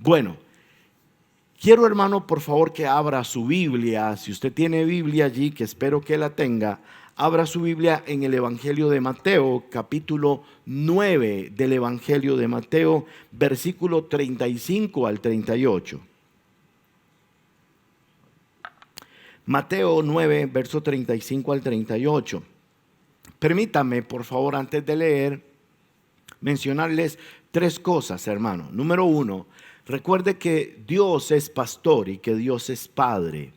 Bueno, quiero, hermano, por favor que abra su Biblia. Si usted tiene Biblia allí, que espero que la tenga, abra su Biblia en el Evangelio de Mateo, capítulo 9 del Evangelio de Mateo, versículo 35 al 38. Mateo 9, verso 35 al 38. Permítame, por favor, antes de leer, mencionarles tres cosas, hermano. Número uno, recuerde que Dios es pastor y que Dios es padre,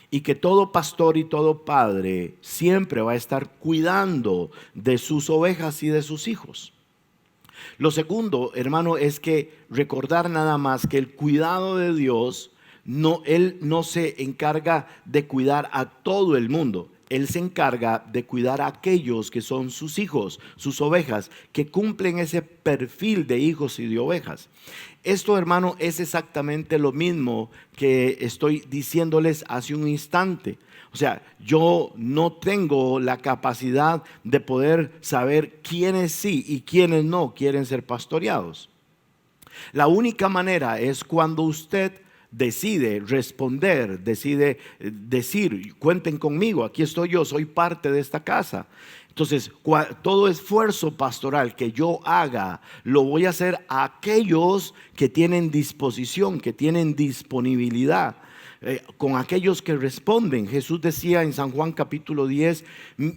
y que todo pastor y todo padre siempre va a estar cuidando de sus ovejas y de sus hijos. Lo segundo, hermano, es que recordar nada más que el cuidado de Dios, Él no se encarga de cuidar a todo el mundo. Él se encarga de cuidar a aquellos que son sus hijos, sus ovejas, que cumplen ese perfil de hijos y de ovejas. Esto, hermano, es exactamente lo mismo que estoy diciéndoles hace un instante. O sea, yo no tengo la capacidad de poder saber quiénes sí y quiénes no quieren ser pastoreados. La única manera es cuando usted decide responder, decide decir: cuenten conmigo, aquí estoy yo, soy parte de esta casa. Entonces, todo esfuerzo pastoral que yo haga, lo voy a hacer a aquellos que tienen disposición, que tienen disponibilidad. Con aquellos que responden. Jesús decía en San Juan capítulo 10,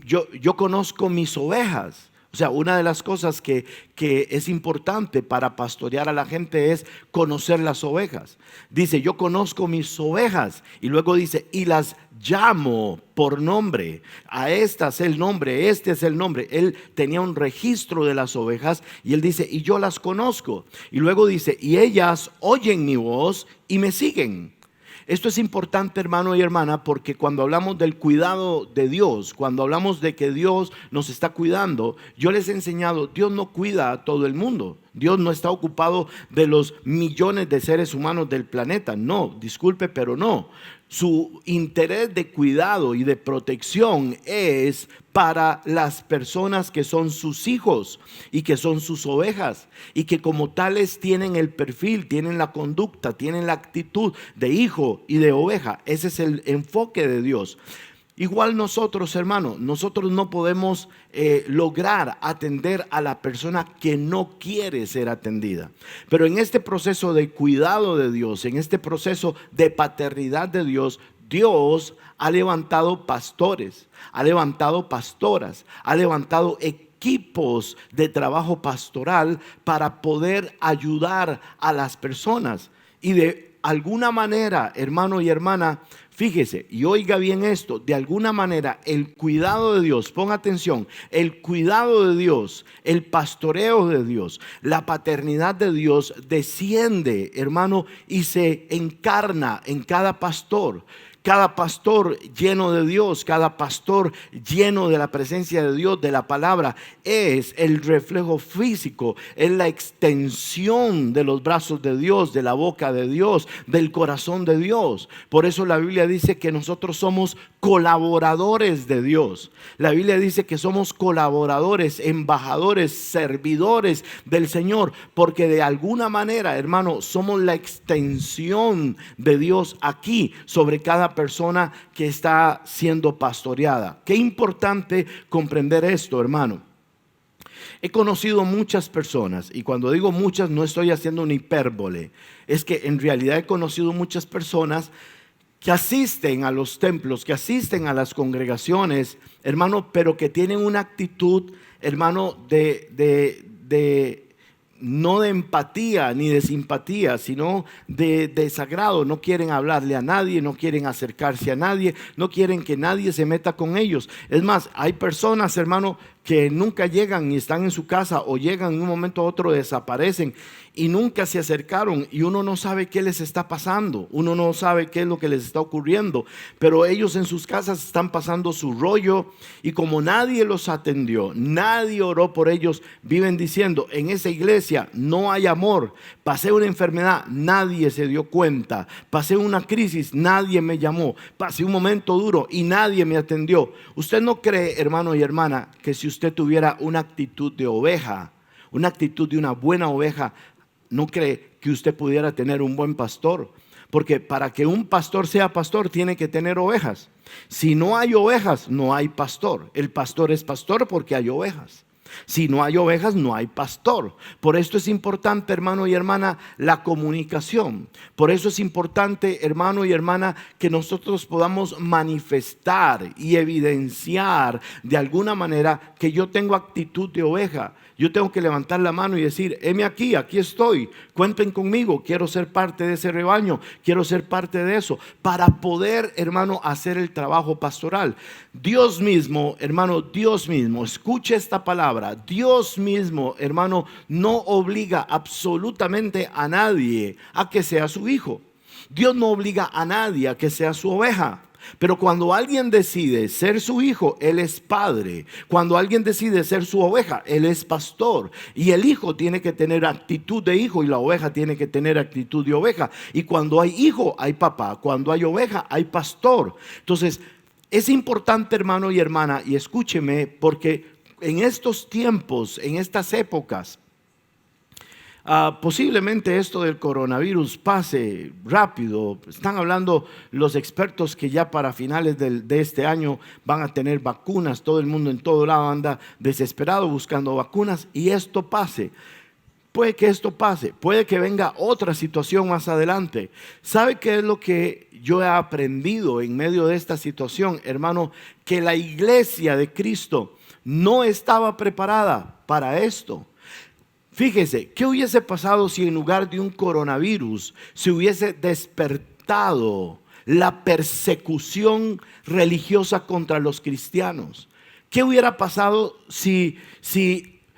yo conozco mis ovejas. O sea, una de las cosas que es importante para pastorear a la gente es conocer las ovejas. Dice: yo conozco mis ovejas. Y luego dice: y las llamo por nombre. A estas el nombre, este es el nombre. Él tenía un registro de las ovejas y él dice: y yo las conozco. Y luego dice: y ellas oyen mi voz y me siguen. Esto es importante, hermano y hermana, porque cuando hablamos del cuidado de Dios, cuando hablamos de que Dios nos está cuidando, yo les he enseñado, Dios no cuida a todo el mundo. Dios no está ocupado de los millones de seres humanos del planeta. No, disculpe, pero no. Su interés de cuidado y de protección es para las personas que son sus hijos y que son sus ovejas, y que como tales tienen el perfil, tienen la conducta, tienen la actitud de hijo y de oveja. Ese es el enfoque de Dios. Igual nosotros, hermano, nosotros no podemos lograr atender a la persona que no quiere ser atendida. Pero en este proceso de cuidado de Dios, en este proceso de paternidad de Dios, Dios ha levantado pastores, ha levantado pastoras, ha levantado equipos de trabajo pastoral para poder ayudar a las personas. Y de alguna manera, hermano y hermana, fíjese y oiga bien esto, de alguna manera el cuidado de Dios, ponga atención, el cuidado de Dios, el pastoreo de Dios, la paternidad de Dios desciende, hermano, y se encarna en cada pastor. Cada pastor lleno de Dios, cada pastor lleno de la presencia de Dios, de la palabra, es el reflejo físico, es la extensión de los brazos de Dios, de la boca de Dios, del corazón de Dios. Por eso la Biblia dice que nosotros somos colaboradores de Dios. La Biblia dice que somos colaboradores, embajadores, servidores del Señor, porque de alguna manera, hermano, somos la extensión de Dios aquí sobre cada persona que está siendo pastoreada. Qué importante comprender esto, hermano. He conocido muchas personas, y cuando digo muchas no estoy haciendo una hipérbole, es que en realidad he conocido muchas personas que asisten a los templos, que asisten a las congregaciones, hermano, pero que tienen una actitud, hermano, no de empatía ni de simpatía, sino de desagrado. No quieren hablarle a nadie, no quieren acercarse a nadie, no quieren que nadie se meta con ellos. Es más, hay personas, hermano, que nunca llegan y están en su casa, o llegan en un momento a otro, desaparecen y nunca se acercaron, y uno no sabe qué les está pasando, uno no sabe qué es lo que les está ocurriendo, pero ellos en sus casas están pasando su rollo, y como nadie los atendió, nadie oró por ellos, viven diciendo: en esa iglesia no hay amor, pasé una enfermedad, nadie se dio cuenta, pasé una crisis, nadie me llamó, pasé un momento duro y nadie me atendió. Usted no cree, hermano y hermana, que si usted tuviera una actitud de oveja, una actitud de una buena oveja, no cree que usted pudiera tener un buen pastor. Porque para que un pastor sea pastor tiene que tener ovejas. Si no hay ovejas, no hay pastor. El pastor es pastor porque hay ovejas. Si no hay ovejas, no hay pastor. Por esto es importante, hermano y hermana, la comunicación. Por eso es importante, hermano y hermana, que nosotros podamos manifestar y evidenciar de alguna manera que yo tengo actitud de oveja. Yo tengo que levantar la mano y decir, heme aquí, aquí estoy, cuenten conmigo, quiero ser parte de ese rebaño, quiero ser parte de eso, para poder, hermano, hacer el trabajo pastoral. Dios mismo, hermano, Dios mismo, escuche esta palabra, Dios mismo, hermano, no obliga absolutamente a nadie a que sea su hijo. Dios no obliga a nadie a que sea su oveja. Pero cuando alguien decide ser su hijo, él es padre. Cuando alguien decide ser su oveja, él es pastor. Y el hijo tiene que tener actitud de hijo y la oveja tiene que tener actitud de oveja. Y cuando hay hijo, hay papá. Cuando hay oveja, hay pastor. Entonces, es importante, hermano y hermana, y escúcheme, porque en estos tiempos, en estas épocas, posiblemente esto del coronavirus pase rápido. Están hablando los expertos que ya para finales de este año van a tener vacunas. Todo el mundo en todo lado anda desesperado buscando vacunas y esto pase. Puede que esto pase, puede que venga otra situación más adelante. ¿Sabe qué es lo que yo he aprendido en medio de esta situación, hermano? Que la iglesia de Cristo no estaba preparada para esto. Fíjese, ¿qué hubiese pasado si en lugar de un coronavirus se hubiese despertado la persecución religiosa contra los cristianos? ¿Qué hubiera pasado si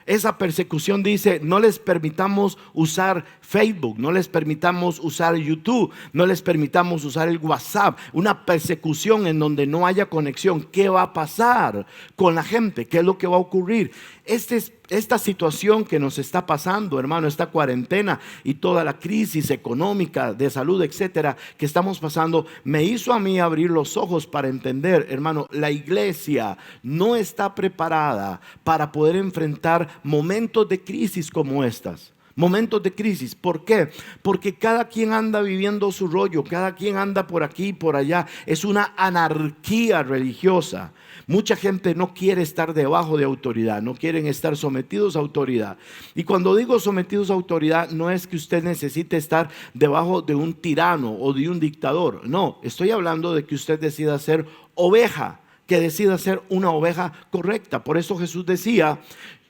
esa persecución dice, no les permitamos usar Facebook, no les permitamos usar YouTube, no les permitamos usar el WhatsApp? Una persecución en donde no haya conexión. ¿Qué va a pasar con la gente? ¿Qué es lo que va a ocurrir? Esta situación que nos está pasando, hermano, esta cuarentena y toda la crisis económica, de salud, etcétera, que estamos pasando, me hizo a mí abrir los ojos para entender, hermano, la iglesia no está preparada para poder enfrentar momentos de crisis como estas. Momentos de crisis. ¿Por qué? Porque cada quien anda viviendo su rollo, cada quien anda por aquí y por allá. Es una anarquía religiosa. Mucha gente no quiere estar debajo de autoridad, no quieren estar sometidos a autoridad. Y cuando digo sometidos a autoridad, no es que usted necesite estar debajo de un tirano o de un dictador. No, estoy hablando de que usted decida ser oveja, que decida ser una oveja correcta. Por eso Jesús decía,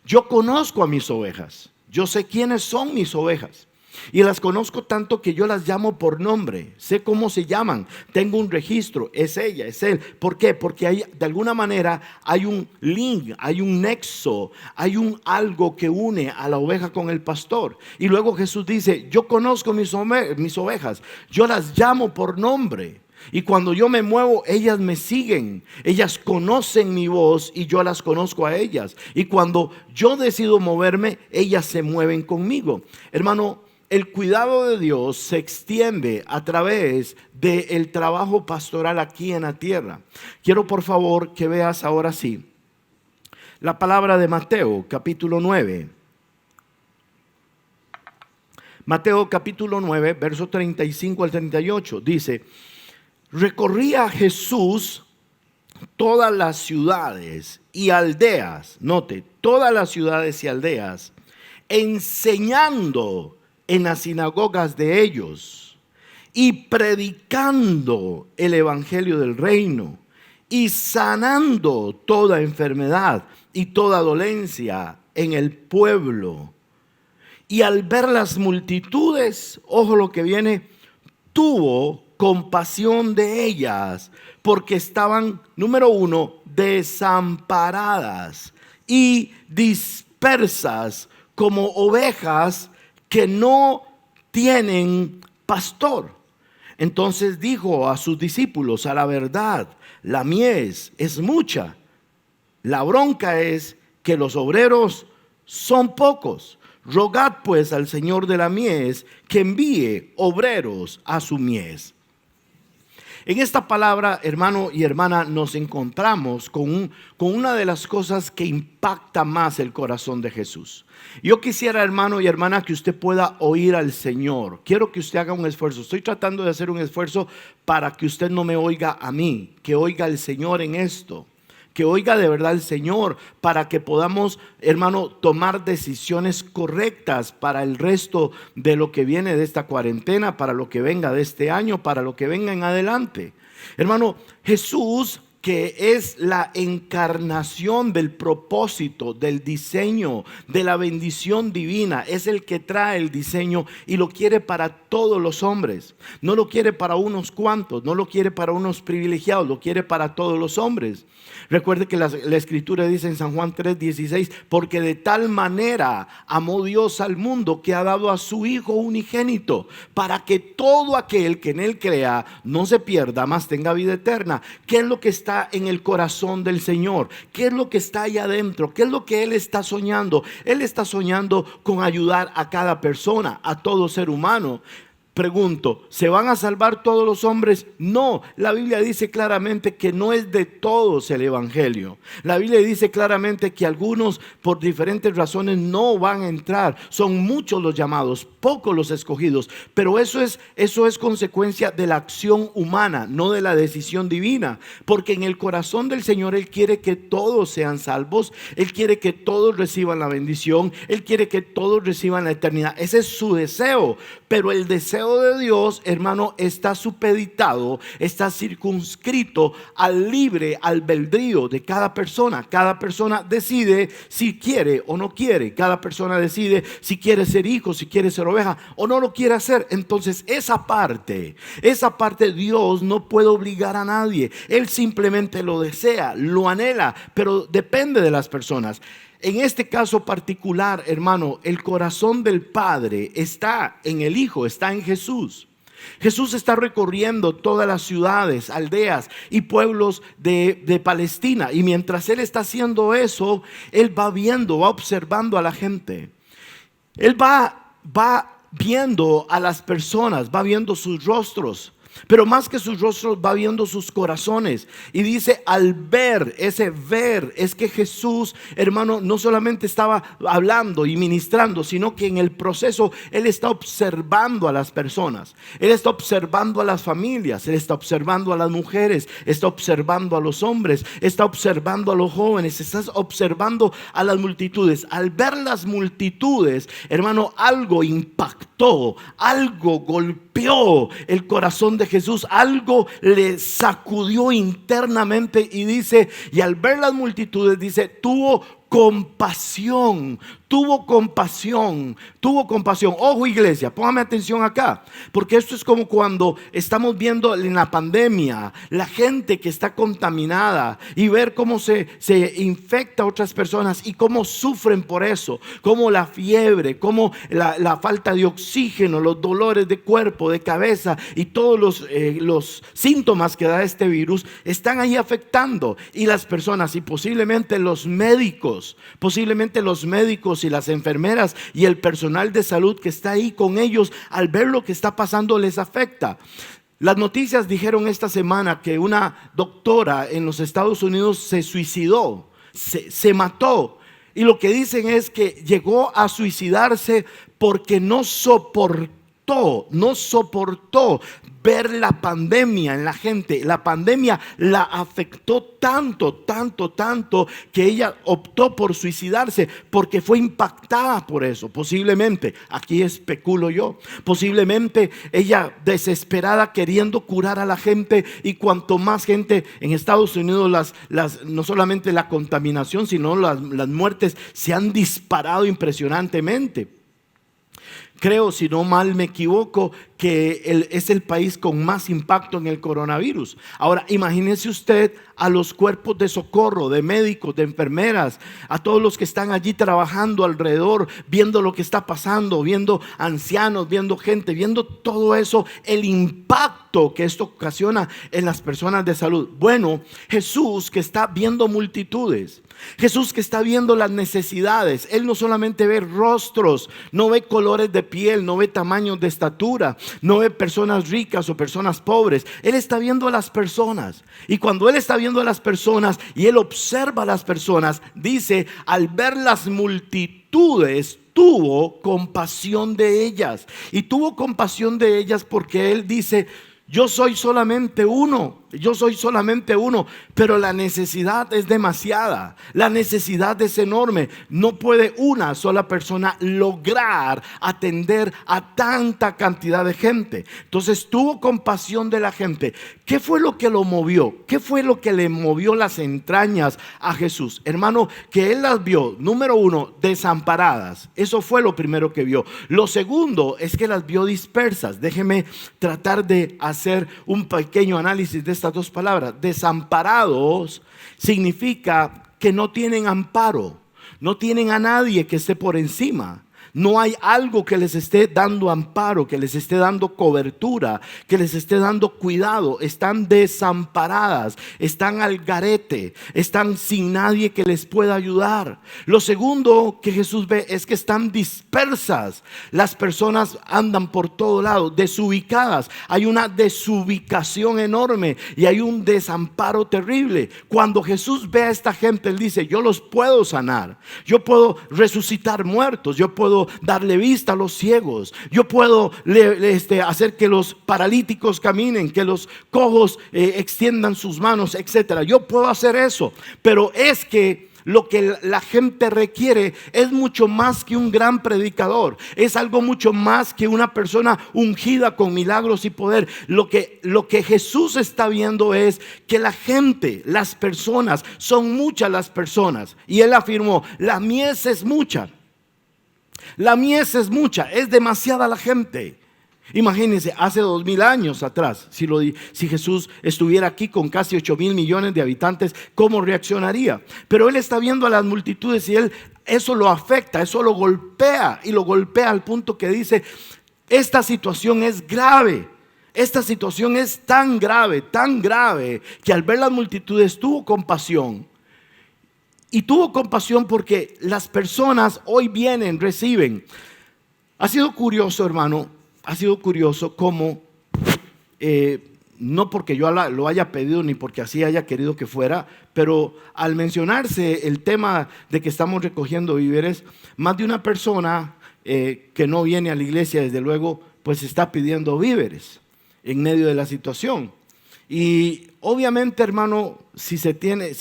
yo conozco a mis ovejas. Yo sé quiénes son mis ovejas y las conozco tanto que yo las llamo por nombre. Sé cómo se llaman, tengo un registro, es ella, es él. ¿Por qué? Porque de alguna manera hay un link, hay un nexo, hay un algo que une a la oveja con el pastor. Y luego Jesús dice, yo conozco mis ovejas, yo las llamo por nombre. Y cuando yo me muevo, ellas me siguen, ellas conocen mi voz y yo las conozco a ellas. Y cuando yo decido moverme, ellas se mueven conmigo. Hermano, el cuidado de Dios se extiende a través del trabajo pastoral aquí en la tierra. Quiero por favor que veas ahora sí la palabra de Mateo capítulo 9. Mateo capítulo 9, verso 35 al 38 dice: recorría Jesús todas las ciudades y aldeas, note, todas las ciudades y aldeas, enseñando en las sinagogas de ellos y predicando el evangelio del reino y sanando toda enfermedad y toda dolencia en el pueblo. Y al ver las multitudes, ojo lo que viene, tuvo compasión de ellas, porque estaban, número uno, desamparadas y dispersas como ovejas que no tienen pastor. Entonces dijo a sus discípulos, a la verdad, la mies es mucha, la bronca es que los obreros son pocos. Rogad pues al Señor de la mies que envíe obreros a su mies. En esta palabra, hermano y hermana, nos encontramos con una de las cosas que impacta más el corazón de Jesús. Yo quisiera, hermano y hermana, que usted pueda oír al Señor. Quiero que usted haga un esfuerzo. Estoy tratando de hacer un esfuerzo para que usted no me oiga a mí, que oiga al Señor en esto. Que oiga de verdad al Señor, para que podamos, hermano, tomar decisiones correctas para el resto de lo que viene de esta cuarentena, para lo que venga de este año, para lo que venga en adelante. Hermano, Jesús, que es la encarnación del propósito, del diseño, de la bendición divina, es el que trae el diseño y lo quiere para todos los hombres. No lo quiere para unos cuantos, no lo quiere para unos privilegiados, lo quiere para todos los hombres. Recuerde que la escritura dice en San Juan 3:16, porque de tal manera amó Dios al mundo que ha dado a su Hijo unigénito, para que todo aquel que en él crea no se pierda, mas tenga vida eterna. ¿Qué es lo que está en el corazón del Señor? ¿Qué es lo que está allá adentro? ¿Qué es lo que Él está soñando? Él está soñando con ayudar a cada persona, a todo ser humano. Pregunto, ¿se van a salvar todos los hombres? No, la Biblia dice claramente que no es de todos el evangelio. La Biblia dice claramente que algunos por diferentes razones no van a entrar. Son muchos los llamados, pocos los escogidos. Pero eso es consecuencia de la acción humana, no de la decisión divina. Porque en el corazón del Señor Él quiere que todos sean salvos. Él quiere que todos reciban la bendición. Él quiere que todos reciban la eternidad. Ese es su deseo. Pero el deseo de Dios, hermano, está supeditado, está circunscrito al libre albedrío de cada persona. Cada persona decide si quiere o no quiere. Cada persona decide si quiere ser hijo, si quiere ser oveja o no lo quiere hacer. Entonces esa parte Dios no puede obligar a nadie. Él simplemente lo desea, lo anhela, pero depende de las personas. En este caso particular, hermano, el corazón del Padre está en el Hijo, está en Jesús. Jesús está recorriendo todas las ciudades, aldeas y pueblos de Palestina. Y mientras Él está haciendo eso, Él va viendo, va observando a la gente. Él va viendo a las personas, va viendo sus rostros. Pero más que sus rostros, va viendo sus corazones. Y dice, al ver, ese ver es que Jesús, hermano, no solamente estaba hablando y ministrando, sino que en el proceso Él está observando a las personas. Él está observando a las familias. Él está observando a las mujeres. Está observando a los hombres. Está observando a los jóvenes. Está observando a las multitudes. Al ver las multitudes, hermano, algo impactó, algo golpeó el corazón de Jesús, algo le sacudió internamente y dice, y al ver las multitudes dice, tuvo compasión. Ojo, iglesia, póngame atención acá, porque esto es como cuando estamos viendo en la pandemia la gente que está contaminada y ver cómo se infecta a otras personas y cómo sufren por eso, como la fiebre, como la falta de oxígeno, los dolores de cuerpo, de cabeza y todos los síntomas que da este virus están ahí afectando. Y las personas y posiblemente los médicos y las enfermeras y el personal de salud que está ahí con ellos, al ver lo que está pasando les afecta. Las noticias dijeron esta semana que una doctora en los Estados Unidos se suicidó, se mató. Y lo que dicen es que llegó a suicidarse porque no soportó ver la pandemia en la gente. La pandemia la afectó tanto que ella optó por suicidarse porque fue impactada por eso. Posiblemente, aquí especulo yo, posiblemente ella desesperada queriendo curar a la gente, y cuanto más gente en Estados Unidos, no solamente la contaminación, sino las muertes se han disparado impresionantemente. Creo, si no mal me equivoco, que es el país con más impacto en el coronavirus. Ahora, imagínese usted a los cuerpos de socorro, de médicos, de enfermeras, a todos los que están allí trabajando alrededor, viendo lo que está pasando, viendo ancianos, viendo gente, viendo todo eso, el impacto que esto ocasiona en las personas de salud. Bueno, Jesús, que está viendo multitudes, Jesús que está viendo las necesidades, Él no solamente ve rostros, no ve colores de piel, piel, no ve tamaños de estatura, no ve personas ricas o personas pobres. Él está viendo a las personas. Y cuando Él está viendo a las personas y Él observa a las personas, dice, al ver las multitudes, tuvo compasión de ellas. Y tuvo compasión de ellas porque Él dice, yo soy solamente uno, pero la necesidad es demasiada, la necesidad es enorme. No puede una sola persona lograr atender a tanta cantidad de gente. Entonces tuvo compasión de la gente. ¿Qué fue lo que lo movió? ¿Qué fue lo que le movió las entrañas a Jesús? Hermano, que Él las vio, número uno, desamparadas. Eso fue lo primero que vio. Lo segundo es que las vio dispersas. Déjeme tratar de hacer un pequeño análisis de estas dos palabras. Desamparados significa que no tienen amparo, no tienen a nadie que esté por encima. No hay algo que les esté dando amparo, que les esté dando cobertura, que les esté dando cuidado. Están desamparadas, están al garete, están sin nadie que les pueda ayudar. Lo segundo que Jesús ve es que están dispersas. Las personas andan por todo lado, desubicadas. Hay una desubicación enorme y hay un desamparo terrible. Cuando Jesús ve a esta gente, Él dice, yo los puedo sanar, yo puedo resucitar muertos, yo puedo darle vista a los ciegos, yo puedo hacer que los paralíticos caminen, que los cojos extiendan sus manos, etcétera. Yo puedo hacer eso, pero es que lo que la gente requiere es mucho más que un gran predicador, es algo mucho más que una persona ungida con milagros y poder. Lo que Jesús está viendo es que la gente, las personas, son muchas las personas, y Él afirmó, la mies es mucha. La mies es mucha, es demasiada la gente. Imagínense, hace 2000 años atrás, si Jesús estuviera aquí con casi 8,000 millones de habitantes, ¿cómo reaccionaría? Pero Él está viendo a las multitudes y eso lo afecta, eso lo golpea, y lo golpea al punto que dice, esta situación es grave. Esta situación es tan grave, que al ver las multitudes tuvo compasión. Y tuvo compasión porque las personas hoy vienen, reciben. Ha sido curioso, hermano, ha sido curioso cómo, no porque yo lo haya pedido ni porque así haya querido que fuera, pero al mencionarse el tema de que estamos recogiendo víveres, más de una persona que no viene a la iglesia, desde luego, pues está pidiendo víveres en medio de la situación. Y obviamente, hermano, si se tiene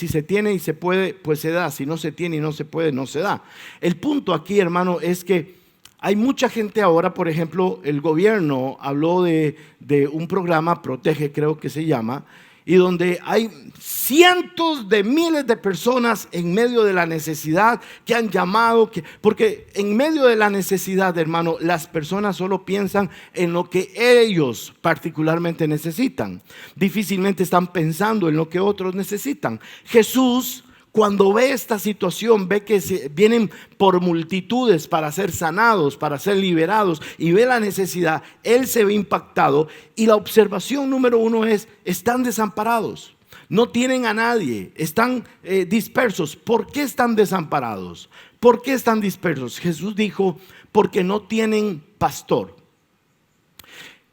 y se puede, pues se da. Si no se tiene y no se puede, no se da. El punto aquí, hermano, es que hay mucha gente ahora. Por ejemplo, el gobierno habló de un programa, Protege creo que se llama, y donde hay cientos de miles de personas en medio de la necesidad que han llamado, porque en medio de la necesidad, hermano, las personas solo piensan en lo que ellos particularmente necesitan. Difícilmente están pensando en lo que otros necesitan. Jesús, cuando ve esta situación, ve que vienen por multitudes para ser sanados, para ser liberados, y ve la necesidad, Él se ve impactado. Y la observación número uno es, están desamparados, no tienen a nadie, están dispersos. ¿Por qué están desamparados? ¿Por qué están dispersos? Jesús dijo, porque no tienen pastor.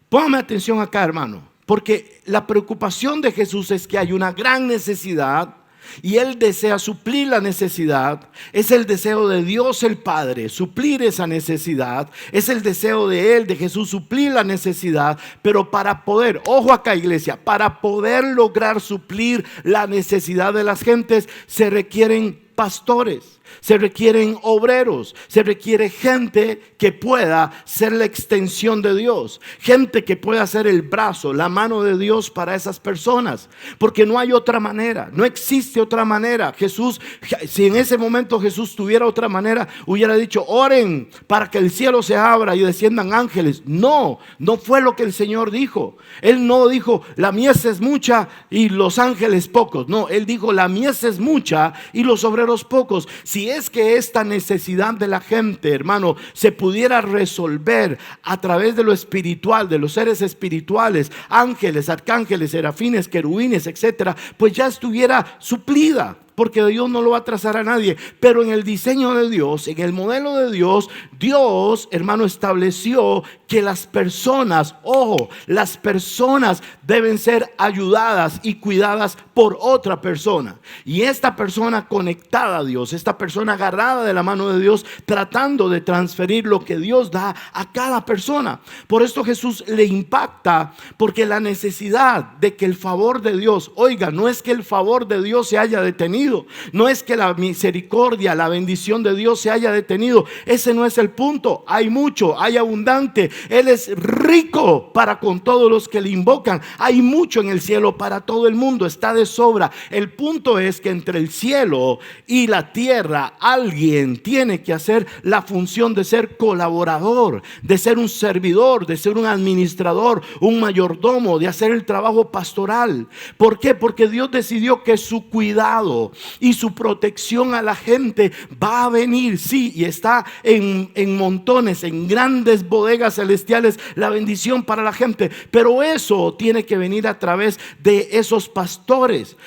Póngame atención acá, hermano, porque la preocupación de Jesús es que hay una gran necesidad, y Él desea suplir la necesidad. Es el deseo de Dios el Padre suplir esa necesidad. Es el deseo de Él, de Jesús, suplir la necesidad. Pero para poder, ojo acá, iglesia, para poder lograr suplir la necesidad de las gentes, se requieren pastores, se requieren obreros, se requiere gente que pueda ser la extensión de Dios, gente que pueda ser el brazo, la mano de Dios para esas personas, porque no hay otra manera, no existe otra manera. Jesús, si en ese momento Jesús tuviera otra manera, hubiera dicho, oren para que el cielo se abra y desciendan ángeles. No fue lo que el Señor dijo. Él no dijo, la mies es mucha y los ángeles pocos. No, Él dijo, la mies es mucha y los obreros pocos. Si es que esta necesidad de la gente, hermano, se pudiera resolver a través de lo espiritual, de los seres espirituales, ángeles, arcángeles, serafines, querubines, etcétera, pues ya estuviera suplida. porque Dios no lo va a trazar a nadie. Pero en el diseño de Dios, en el modelo de Dios, Dios, hermano, estableció que las personas, ojo, las personas deben ser ayudadas y cuidadas por otra persona. Y esta persona conectada a Dios, esta persona agarrada de la mano de Dios, tratando de transferir lo que Dios da a cada persona. Por esto Jesús le impacta, porque la necesidad de que el favor de Dios, oiga, no es que el favor de Dios se haya detenido, no es que la misericordia, la bendición de Dios se haya detenido. Ese no es el punto. Hay mucho, hay abundante. Él es rico para con todos los que le invocan. Hay mucho en el cielo para todo el mundo, está de sobra. El punto es que entre el cielo y la tierra alguien tiene que hacer la función de ser colaborador, de ser un servidor, de ser un administrador, un mayordomo, de hacer el trabajo pastoral. ¿Por qué? Porque Dios decidió que su cuidado y su protección a la gente va a venir, sí, y está en montones, en grandes bodegas celestiales, la bendición para la gente. Pero eso tiene que venir a través de esos pastores.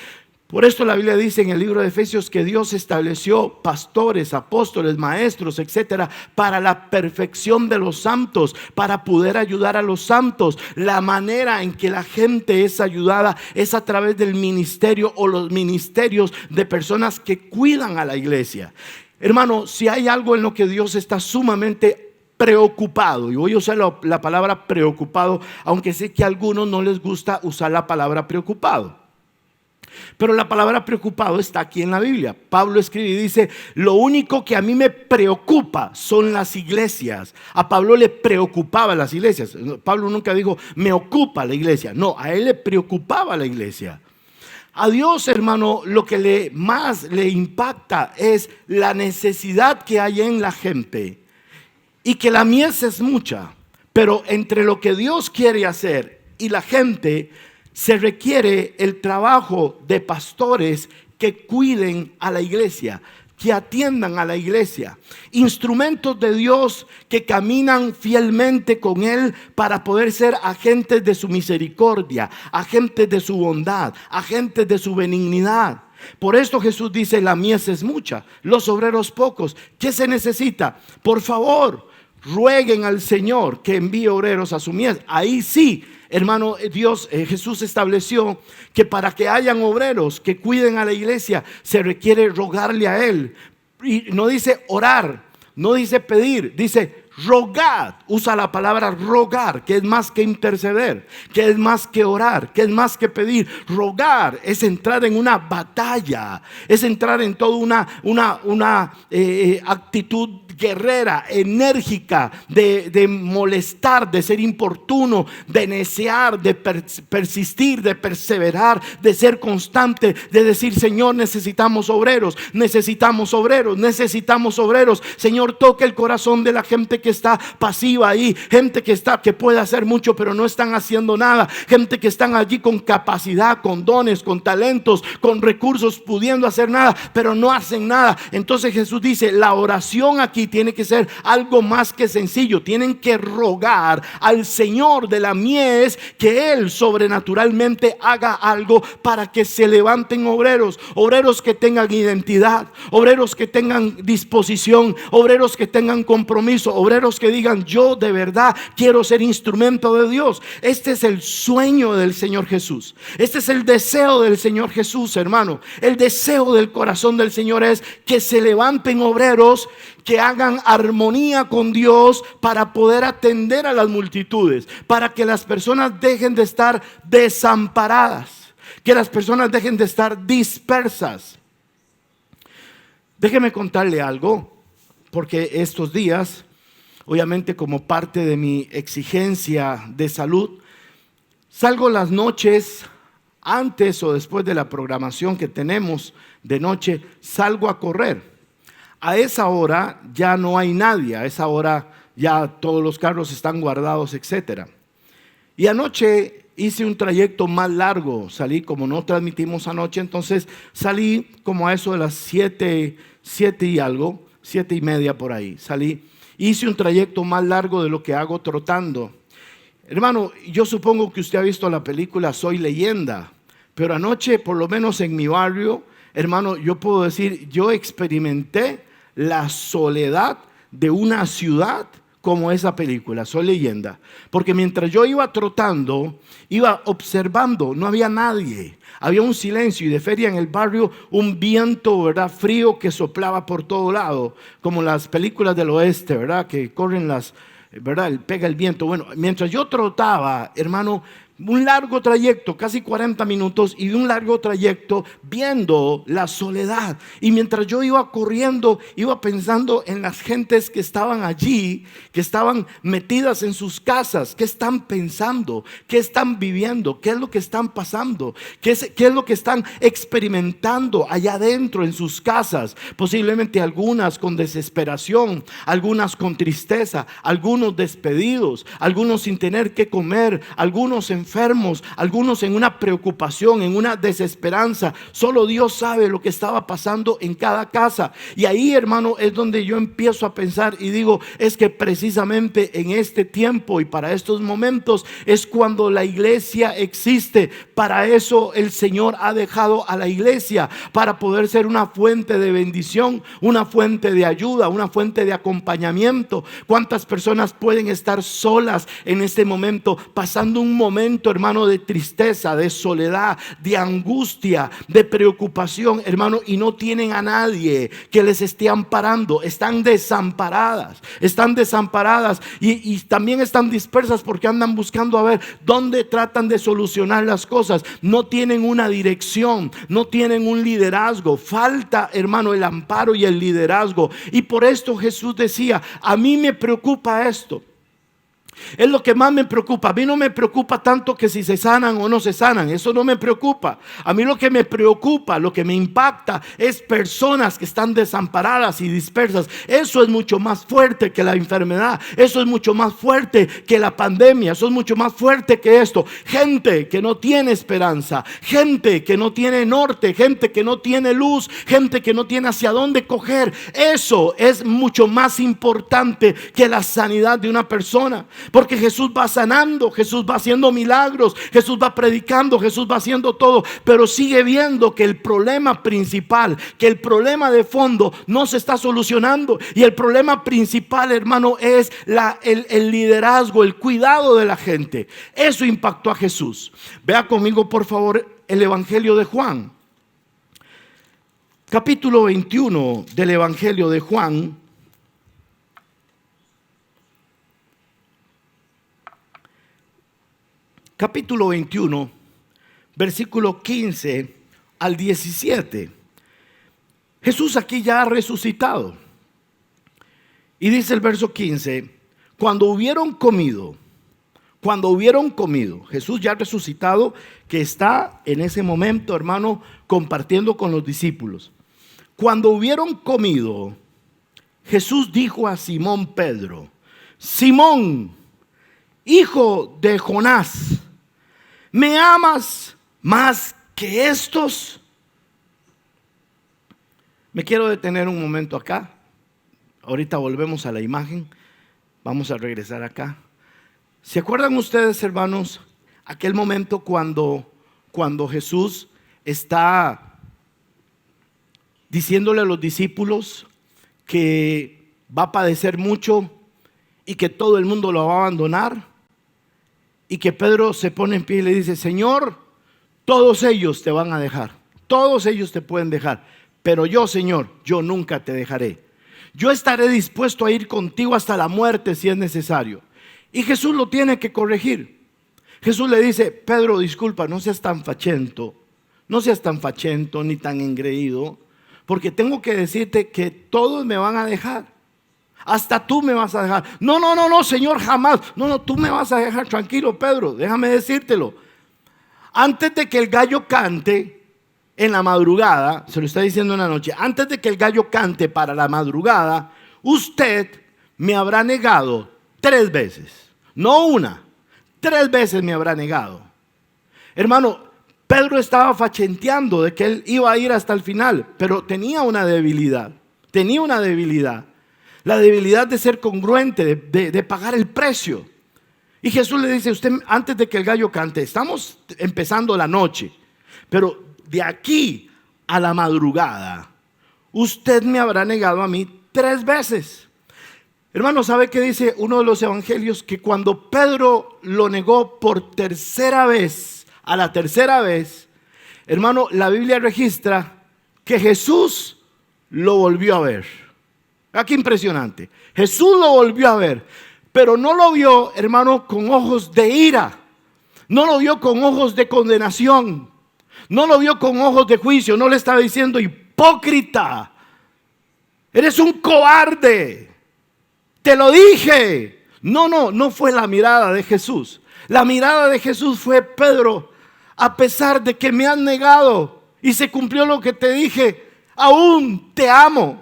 Por esto la Biblia dice en el libro de Efesios que Dios estableció pastores, apóstoles, maestros, etcétera, para la perfección de los santos, para poder ayudar a los santos. La manera en que la gente es ayudada es a través del ministerio o los ministerios de personas que cuidan a la iglesia. Hermano, si hay algo en lo que Dios está sumamente preocupado, y voy a usar la palabra preocupado, aunque sé que a algunos no les gusta usar la palabra preocupado. Pero la palabra preocupado está aquí en la Biblia. Pablo escribe y dice: lo único que a mí me preocupa son las iglesias. A Pablo le preocupaba las iglesias. Pablo nunca dijo me ocupa la iglesia. No, a él le preocupaba la iglesia. A Dios, hermano, lo que más le impacta es la necesidad que hay en la gente, y que la mies es mucha, pero entre lo que Dios quiere hacer y la gente se requiere el trabajo de pastores que cuiden a la iglesia, que atiendan a la iglesia, instrumentos de Dios que caminan fielmente con Él para poder ser agentes de su misericordia, agentes de su bondad, agentes de su benignidad. Por esto Jesús dice: la mies es mucha, los obreros pocos. ¿Qué se necesita? Por favor, rueguen al Señor que envíe obreros a su mies. Ahí sí, hermano, Jesús estableció que para que hayan obreros que cuiden a la iglesia se requiere rogarle a Él. Y no dice orar, no dice pedir, dice rogad. Usa la palabra rogar, que es más que interceder, que es más que orar, que es más que pedir. Rogar es entrar en una batalla, es entrar en toda una actitud guerrera, enérgica, de molestar, de ser importuno, de necear, de persistir, de perseverar, de ser constante, de decir: Señor, necesitamos obreros, necesitamos obreros, necesitamos obreros. Señor, toca el corazón de la gente que está pasiva ahí, gente que puede hacer mucho pero no están haciendo nada, gente que están allí con capacidad, con dones, con talentos, con recursos, pudiendo hacer nada pero no hacen nada. Entonces Jesús dice: la oración aquí tiene que ser algo más que sencillo. Tienen que rogar al Señor de la mies que Él sobrenaturalmente haga algo para que se levanten obreros, obreros que tengan identidad, obreros que tengan disposición, obreros que tengan compromiso, obreros que digan: yo de verdad quiero ser instrumento de Dios. Este es el sueño del Señor Jesús, este es el deseo del Señor Jesús, hermano. El deseo del corazón del Señor es que se levanten obreros que hagan armonía con Dios para poder atender a las multitudes, para que las personas dejen de estar desamparadas, que las personas dejen de estar dispersas. Déjeme contarle algo, porque estos días, obviamente como parte de mi exigencia de salud, salgo las noches, antes o después de la programación que tenemos de noche, salgo a correr. A esa hora ya no hay nadie, a esa hora ya todos los carros están guardados, etcétera. Y anoche hice un trayecto más largo, salí, como no transmitimos anoche, entonces salí como a eso de las 7 y algo, 7:30 por ahí, salí. Hice un trayecto más largo de lo que hago trotando. Hermano, yo supongo que usted ha visto la película Soy Leyenda, pero anoche, por lo menos en mi barrio, hermano, yo puedo decir, yo experimenté la soledad de una ciudad como esa película, Soy Leyenda. Porque mientras yo iba trotando, iba observando, no había nadie. Había un silencio y de feria en el barrio, un viento, ¿verdad?, frío que soplaba por todo lado, como las películas del oeste, ¿verdad?, que corren ¿verdad?, pega el viento. Bueno, mientras yo trotaba, hermano, un largo trayecto, casi 40 minutos, y un largo trayecto viendo la soledad. Y mientras yo iba corriendo, iba pensando en las gentes que estaban allí, que estaban metidas en sus casas. ¿Qué están pensando? ¿Qué están viviendo? ¿Qué es lo que están pasando? ¿Qué es lo que están experimentando allá adentro en sus casas? Posiblemente algunas con desesperación, algunas con tristeza, algunos despedidos, algunos sin tener que comer, algunos enfermos, algunos en una preocupación, en una desesperanza. Solo Dios sabe lo que estaba pasando en cada casa. Y ahí, hermano, es donde yo empiezo a pensar y digo, es que precisamente en este tiempo y para estos momentos es cuando la iglesia existe. Para eso el Señor ha dejado a la iglesia, para poder ser una fuente de bendición, una fuente de ayuda, una fuente de acompañamiento. ¿Cuántas personas pueden estar solas en este momento, pasando un momento, hermano, de tristeza, de soledad, de angustia, de preocupación, hermano, y no tienen a nadie que les esté amparando? Están desamparadas y también están dispersas porque andan buscando a ver dónde tratan de solucionar las cosas. No tienen una dirección, no tienen un liderazgo. Falta, hermano, el amparo y el liderazgo. Y por esto Jesús decía, a mí me preocupa esto. Es lo que más me preocupa. A mí no me preocupa tanto que si se sanan o no se sanan. Eso no me preocupa. A mí lo que me preocupa, lo que me impacta, es personas que están desamparadas y dispersas. Eso es mucho más fuerte que la enfermedad. Eso es mucho más fuerte que la pandemia. Eso es mucho más fuerte que esto. Gente que no tiene esperanza, gente que no tiene norte, gente que no tiene luz, gente que no tiene hacia dónde coger. Eso es mucho más importante que la sanidad de una persona. Porque Jesús va sanando, Jesús va haciendo milagros, Jesús va predicando, Jesús va haciendo todo, pero sigue viendo que el problema principal, que el problema de fondo no se está solucionando. Y el problema principal, hermano, es el liderazgo, el cuidado de la gente. Eso impactó a Jesús. Vea conmigo, por favor, el Evangelio de Juan, capítulo 21 del Evangelio de Juan. Capítulo 21, versículo 15 al 17. Jesús aquí ya ha resucitado. Y dice el verso 15, cuando hubieron comido, Jesús ya ha resucitado, que está en ese momento, hermano, compartiendo con los discípulos. Cuando hubieron comido, Jesús dijo a Simón Pedro, Simón, hijo de Jonás, ¿me amas más que estos? Me quiero detener un momento acá. Ahorita volvemos a la imagen. Vamos a regresar acá. ¿Se acuerdan ustedes, hermanos, aquel momento cuando Jesús está diciéndole a los discípulos que va a padecer mucho y que todo el mundo lo va a abandonar? Y que Pedro se pone en pie y le dice, Señor, todos ellos te van a dejar, todos ellos te pueden dejar, pero yo, Señor, yo nunca te dejaré. Yo estaré dispuesto a ir contigo hasta la muerte si es necesario. Y Jesús lo tiene que corregir. Jesús le dice, Pedro, disculpa, no seas tan fachento ni tan engreído, porque tengo que decirte que todos me van a dejar. Hasta tú me vas a dejar. No, Señor, jamás. No, tú me vas a dejar. Tranquilo, Pedro, déjame decírtelo. Antes de que el gallo cante en la madrugada, se lo está diciendo en la noche, antes de que el gallo cante para la madrugada, usted me habrá negado 3 veces. No una, 3 veces me habrá negado. Hermano, Pedro estaba fachenteando de que él iba a ir hasta el final, pero tenía una debilidad. La debilidad de ser congruente, de pagar el precio. Y Jesús le dice, usted antes de que el gallo cante, estamos empezando la noche, pero de aquí a la madrugada, usted me habrá negado a mí 3 veces. Hermano, ¿sabe qué dice uno de los evangelios? Que cuando Pedro lo negó por tercera vez, a la tercera vez, hermano, la Biblia registra que Jesús lo volvió a ver. Ah, qué impresionante. Jesús lo volvió a ver, pero no lo vio, hermano, con ojos de ira. No lo vio con ojos de condenación. No lo vio con ojos de juicio. No le estaba diciendo: hipócrita, eres un cobarde, te lo dije. No fue la mirada de Jesús. La mirada de Jesús fue: Pedro, a pesar de que me han negado y se cumplió lo que te dije, aún te amo,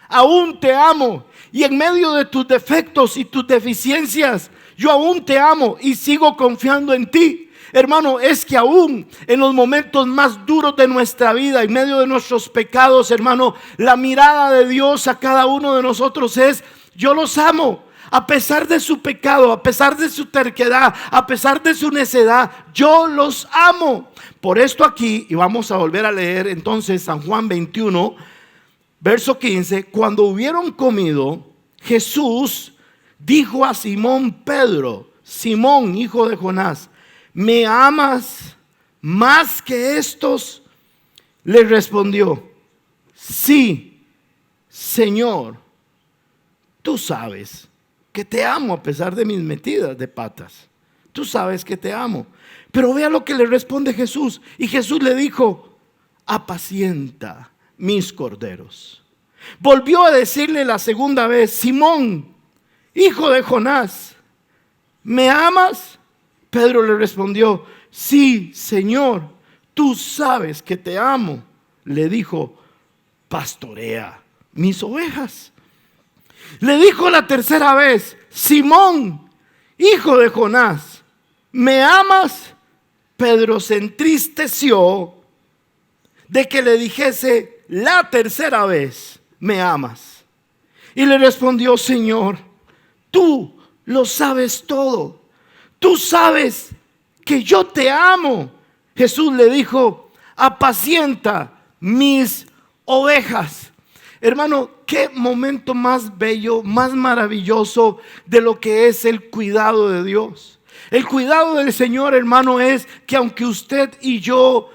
aún te amo. Y en medio de tus defectos y tus deficiencias, yo aún te amo y sigo confiando en ti. Hermano, es que aún en los momentos más duros de nuestra vida, en medio de nuestros pecados, hermano, la mirada de Dios a cada uno de nosotros es: yo los amo. A pesar de su pecado, a pesar de su terquedad, a pesar de su necedad, yo los amo. Por esto aquí, y vamos a volver a leer entonces San Juan 21, verso 15. Cuando hubieron comido, Jesús dijo a Simón Pedro: Simón, hijo de Jonás, ¿me amas más que estos? Le respondió: sí, Señor, tú sabes que te amo a pesar de mis metidas de patas. Tú sabes que te amo. Pero vea lo que le responde Jesús. Y Jesús le dijo: apacienta mis corderos. Volvió a decirle la segunda vez: Simón, hijo de Jonás, ¿me amas? Pedro le respondió: sí, Señor, tú sabes que te amo. Le dijo: pastorea mis ovejas. Le dijo la tercera vez: Simón, hijo de Jonás, ¿me amas? Pedro se entristeció de que le dijese la tercera vez: ¿me amas? Y le respondió: Señor, tú lo sabes todo. Tú sabes que yo te amo. Jesús le dijo: apacienta mis ovejas. Hermano, qué momento más bello, más maravilloso de lo que es el cuidado de Dios. El cuidado del Señor, hermano, es que aunque usted y yo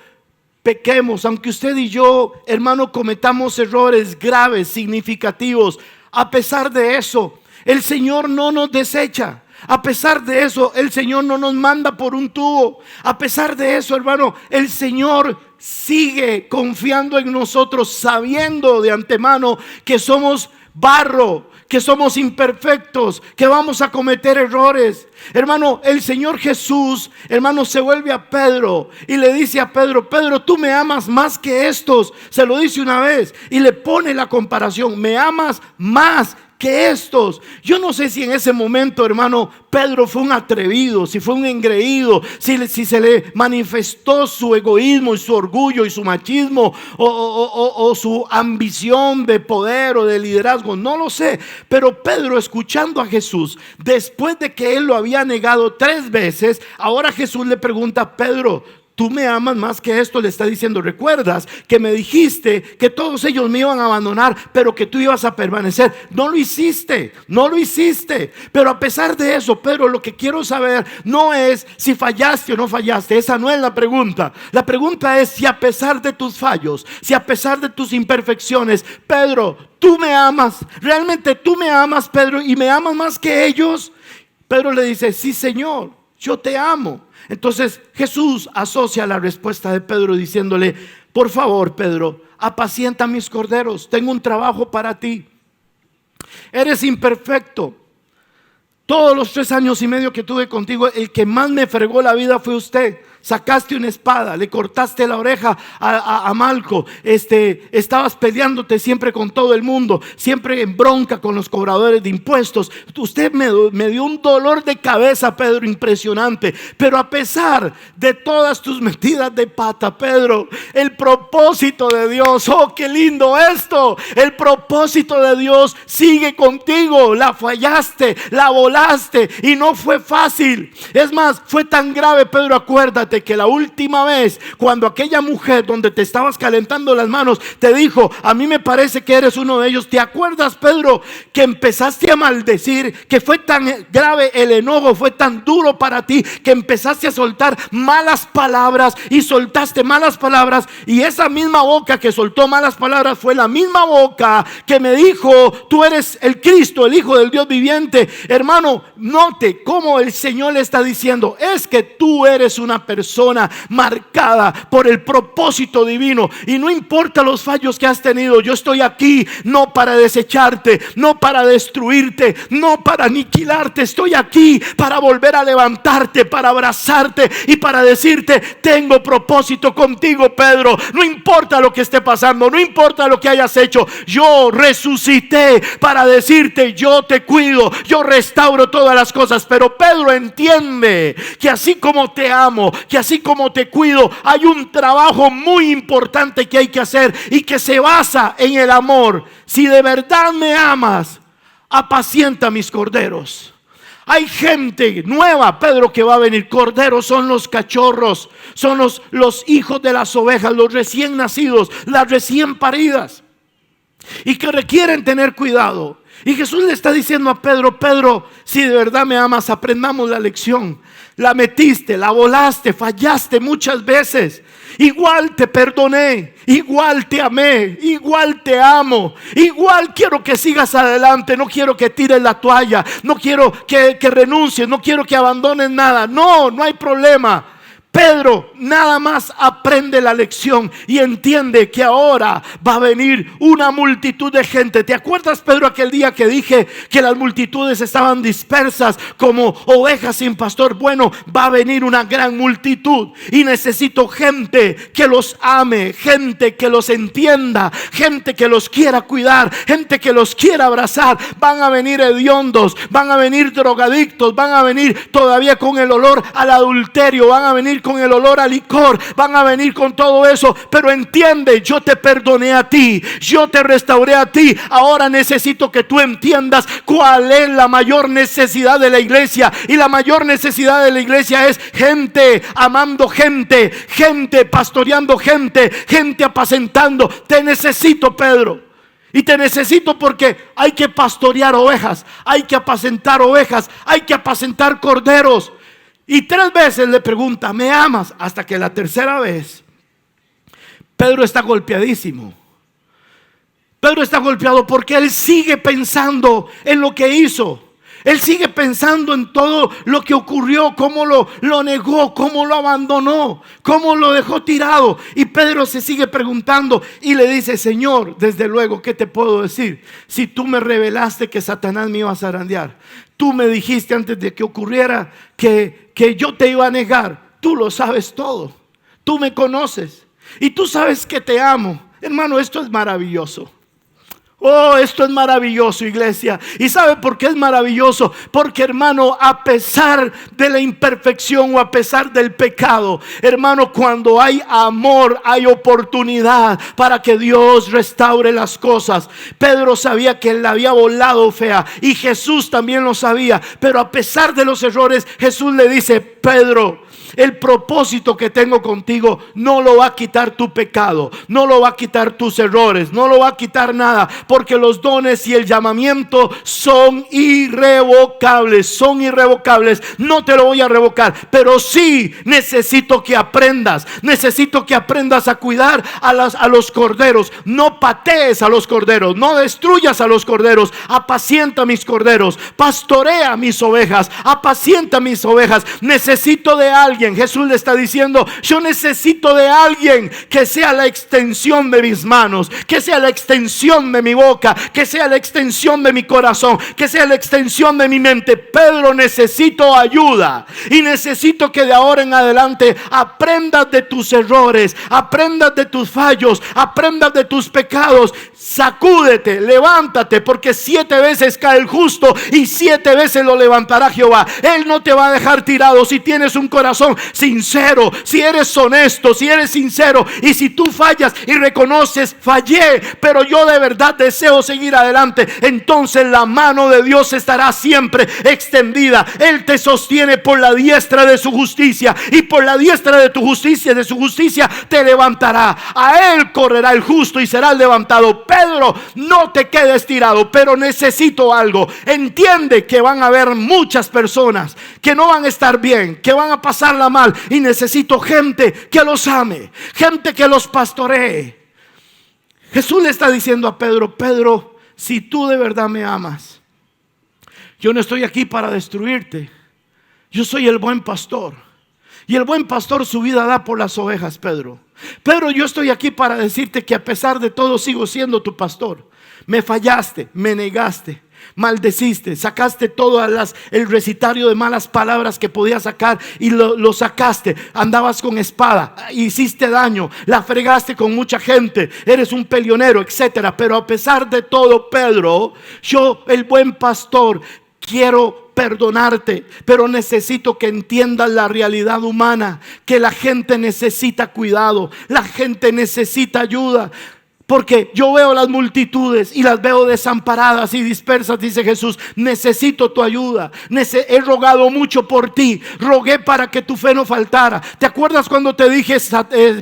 pequemos, aunque usted y yo, hermano, cometamos errores graves, significativos, a pesar de eso, el Señor no nos desecha. A pesar de eso, el Señor no nos manda por un tubo. A pesar de eso, hermano, el Señor sigue confiando en nosotros, sabiendo de antemano que somos barro, que somos imperfectos, que vamos a cometer errores. Hermano, el Señor Jesús, hermano, se vuelve a Pedro y le dice a Pedro: Pedro, tú me amas más que estos. Se lo dice una vez y le pone la comparación: me amas más que estos. Yo no sé si en ese momento, hermano, Pedro fue un atrevido, si fue un engreído, si se le manifestó su egoísmo y su orgullo y su machismo o su ambición de poder o de liderazgo, no lo sé. Pero Pedro, escuchando a Jesús, después de que él lo había negado 3 veces, ahora Jesús le pregunta: Pedro, tú me amas más que esto. Le está diciendo: recuerdas que me dijiste que todos ellos me iban a abandonar, pero que tú ibas a permanecer. No lo hiciste, no lo hiciste. Pero a pesar de eso, Pedro, lo que quiero saber no es si fallaste o no fallaste. Esa no es la pregunta. La pregunta es si a pesar de tus fallos, si a pesar de tus imperfecciones, Pedro, tú me amas. Realmente tú me amas, Pedro, y me amas más que ellos. Pedro le dice: sí, Señor, yo te amo. Entonces Jesús asocia la respuesta de Pedro diciéndole: por favor, Pedro, apacienta mis corderos. Tengo un trabajo para ti. Eres imperfecto. Todos los 3 años y medio que tuve contigo, el que más me fregó la vida fue usted. Sacaste una espada, le cortaste la oreja a Malco. Estabas peleándote siempre con todo el mundo, siempre en bronca con los cobradores de impuestos. Usted me dio un dolor de cabeza, Pedro, impresionante. Pero a pesar de todas tus metidas de pata, Pedro, el propósito de Dios, oh, qué lindo esto. El propósito de Dios sigue contigo. La fallaste, la volaste y no fue fácil. Es más, fue tan grave, Pedro, acuérdate, acuérdate que la última vez, cuando aquella mujer donde te estabas calentando las manos te dijo, a mí me parece que eres uno de ellos. ¿Te acuerdas, Pedro, que empezaste a maldecir, que fue tan grave el enojo, fue tan duro para ti, que empezaste a soltar malas palabras y soltaste malas palabras? Y esa misma boca que soltó malas palabras fue la misma boca que me dijo, tú eres el Cristo, el Hijo del Dios viviente. Hermano, note cómo el Señor le está diciendo, es que tú eres una persona marcada por el propósito divino, y no importa los fallos que has tenido, yo estoy aquí no para desecharte, no para destruirte, no para aniquilarte. Estoy aquí para volver a levantarte, para abrazarte y para decirte, tengo propósito contigo, Pedro. No importa lo que esté pasando, no importa lo que hayas hecho, yo resucité para decirte, yo te cuido, yo restauro todas las cosas. Pero Pedro, entiende que así como te amo, que así como te cuido, hay un trabajo muy importante que hay que hacer y que se basa en el amor. Si de verdad me amas, apacienta mis corderos. Hay gente nueva, Pedro, que va a venir. Corderos son los cachorros, son los hijos de las ovejas, los recién nacidos, las recién paridas, y que requieren tener cuidado. Y Jesús le está diciendo a Pedro, Pedro, si de verdad me amas, aprendamos la lección. La metiste, la volaste, fallaste muchas veces. Igual te perdoné, igual te amé, igual te amo, igual quiero que sigas adelante. No quiero que tires la toalla, no quiero que renuncies, no quiero que abandones nada. No hay problema. Pedro, nada más aprende la lección y entiende que ahora va a venir una multitud de gente. ¿Te acuerdas, Pedro, aquel día que dije que las multitudes estaban dispersas como ovejas sin pastor? Bueno, va a venir una gran multitud y necesito gente que los ame, gente que los entienda, gente que los quiera cuidar, gente que los quiera abrazar. Van a venir hediondos, van a venir drogadictos, van a venir todavía con el olor al adulterio, van a venir con el olor al licor, van a venir con todo eso. Pero entiende, yo te perdoné a ti, yo te restauré a ti. Ahora necesito que tú entiendas cuál es la mayor necesidad de la iglesia. Y la mayor necesidad de la iglesia es gente amando gente, gente pastoreando gente, gente apacentando. Te necesito, Pedro. Y te necesito porque hay que pastorear ovejas, hay que apacentar ovejas, hay que apacentar corderos. Y 3 veces le pregunta, ¿me amas? Hasta que la tercera vez Pedro está golpeadísimo. Pedro está golpeado porque él sigue pensando en lo que hizo. Él sigue pensando en todo lo que ocurrió, cómo lo negó, cómo lo abandonó, cómo lo dejó tirado. Y Pedro se sigue preguntando y le dice, Señor, desde luego, ¿qué te puedo decir? Si tú me revelaste que Satanás me iba a zarandear, tú me dijiste antes de que ocurriera que yo te iba a negar. Tú lo sabes todo, tú me conoces y tú sabes que te amo. Hermano, esto es maravilloso. Oh, esto es maravilloso, iglesia. ¿Y sabe por qué es maravilloso? Porque, hermano, a pesar de la imperfección o a pesar del pecado, hermano, cuando hay amor, hay oportunidad para que Dios restaure las cosas. Pedro sabía que él la había volado fea y Jesús también lo sabía. Pero a pesar de los errores, Jesús le dice, Pedro, el propósito que tengo contigo no lo va a quitar tu pecado, no lo va a quitar tus errores, no lo va a quitar nada, porque los dones y el llamamiento son irrevocables, son irrevocables. No te lo voy a revocar, pero sí necesito que aprendas a cuidar a los corderos. No patees a los corderos, no destruyas a los corderos. Apacienta mis corderos, pastorea mis ovejas, apacienta mis ovejas. Necesito de alguien. Jesús le está diciendo, yo necesito de alguien que sea la extensión de mis manos, que sea la extensión de mi boca, que sea la extensión de mi corazón, que sea la extensión de mi mente. Pedro, necesito ayuda y necesito que de ahora en adelante aprendas de tus errores, aprendas de tus fallos, aprendas de tus pecados. Sacúdete, levántate, porque 7 veces cae el justo y 7 veces lo levantará Jehová. Él no te va a dejar tirado si tienes un corazón sincero, si eres honesto, si eres sincero. Y si tú fallas y reconoces, fallé, pero yo de verdad deseo seguir adelante, entonces la mano de Dios estará siempre extendida. Él te sostiene por la diestra de su justicia, y por la diestra de tu justicia, de su justicia, te levantará. A Él correrá el justo y será levantado. Pedro, no te quedes tirado, pero necesito algo. Entiende que van a haber muchas personas que no van a estar bien, que van a pasarla mal, y necesito gente que los ame, gente que los pastoree. Jesús le está diciendo a Pedro: Pedro, si tú de verdad me amas, yo no estoy aquí para destruirte. Yo soy el buen pastor, y el buen pastor su vida da por las ovejas, Pedro. Pedro, yo estoy aquí para decirte que a pesar de todo sigo siendo tu pastor. Me fallaste, me negaste, maldeciste, sacaste todo el recitario de malas palabras que podías sacar, y lo sacaste. Andabas con espada, hiciste daño, la fregaste con mucha gente, eres un peleonero, etcétera. Pero a pesar de todo, Pedro, yo, el buen pastor, quiero perdonarte, pero necesito que entiendas la realidad humana, que la gente necesita cuidado, la gente necesita ayuda. Porque yo veo las multitudes y las veo desamparadas y dispersas, dice Jesús. Necesito tu ayuda. He rogado mucho por ti. Rogué para que tu fe no faltara. ¿Te acuerdas cuando te dije,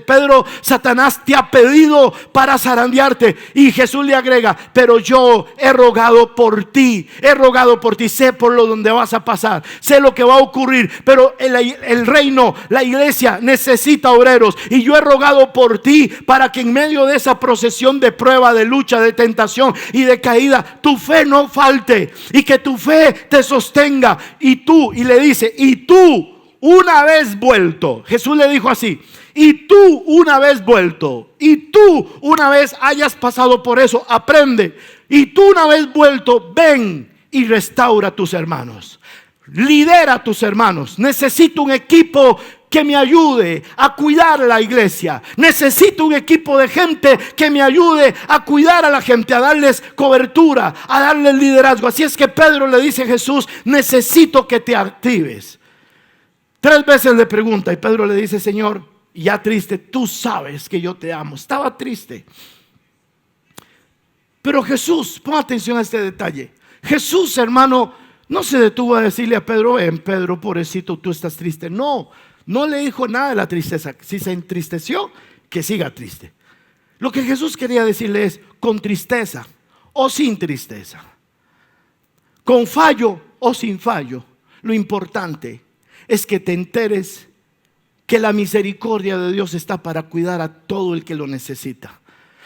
Pedro, Satanás te ha pedido para zarandearte? Y Jesús le agrega: pero yo he rogado por ti. He rogado por ti. Sé por lo donde vas a pasar. Sé lo que va a ocurrir. Pero el reino, la iglesia necesita obreros. Y yo he rogado por ti para que en medio de esa procesión de prueba, de lucha, de tentación y de caída, tu fe no falte, y que tu fe te sostenga. Y le dice: y tú una vez vuelto, Jesús le dijo así: y tú una vez vuelto, y tú una vez hayas pasado por eso, aprende. Y tú una vez vuelto, ven y restaura a tus hermanos, lidera a tus hermanos. Necesito un equipo que me ayude a cuidar la iglesia. Necesito un equipo de gente que me ayude a cuidar a la gente, a darles cobertura, a darles liderazgo. Así es que Pedro le dice a Jesús: necesito que te actives. 3 veces le pregunta, y Pedro le dice: Señor, ya triste, tú sabes que yo te amo. Estaba triste. Pero Jesús, pon atención a este detalle. Jesús, hermano, no se detuvo a decirle a Pedro: ven, Pedro, pobrecito, tú estás triste. No le dijo nada de la tristeza. Si se entristeció, que siga triste. Lo que Jesús quería decirle es: con tristeza o sin tristeza, con fallo o sin fallo, lo importante es que te enteres que la misericordia de Dios está para cuidar a todo el que lo necesita.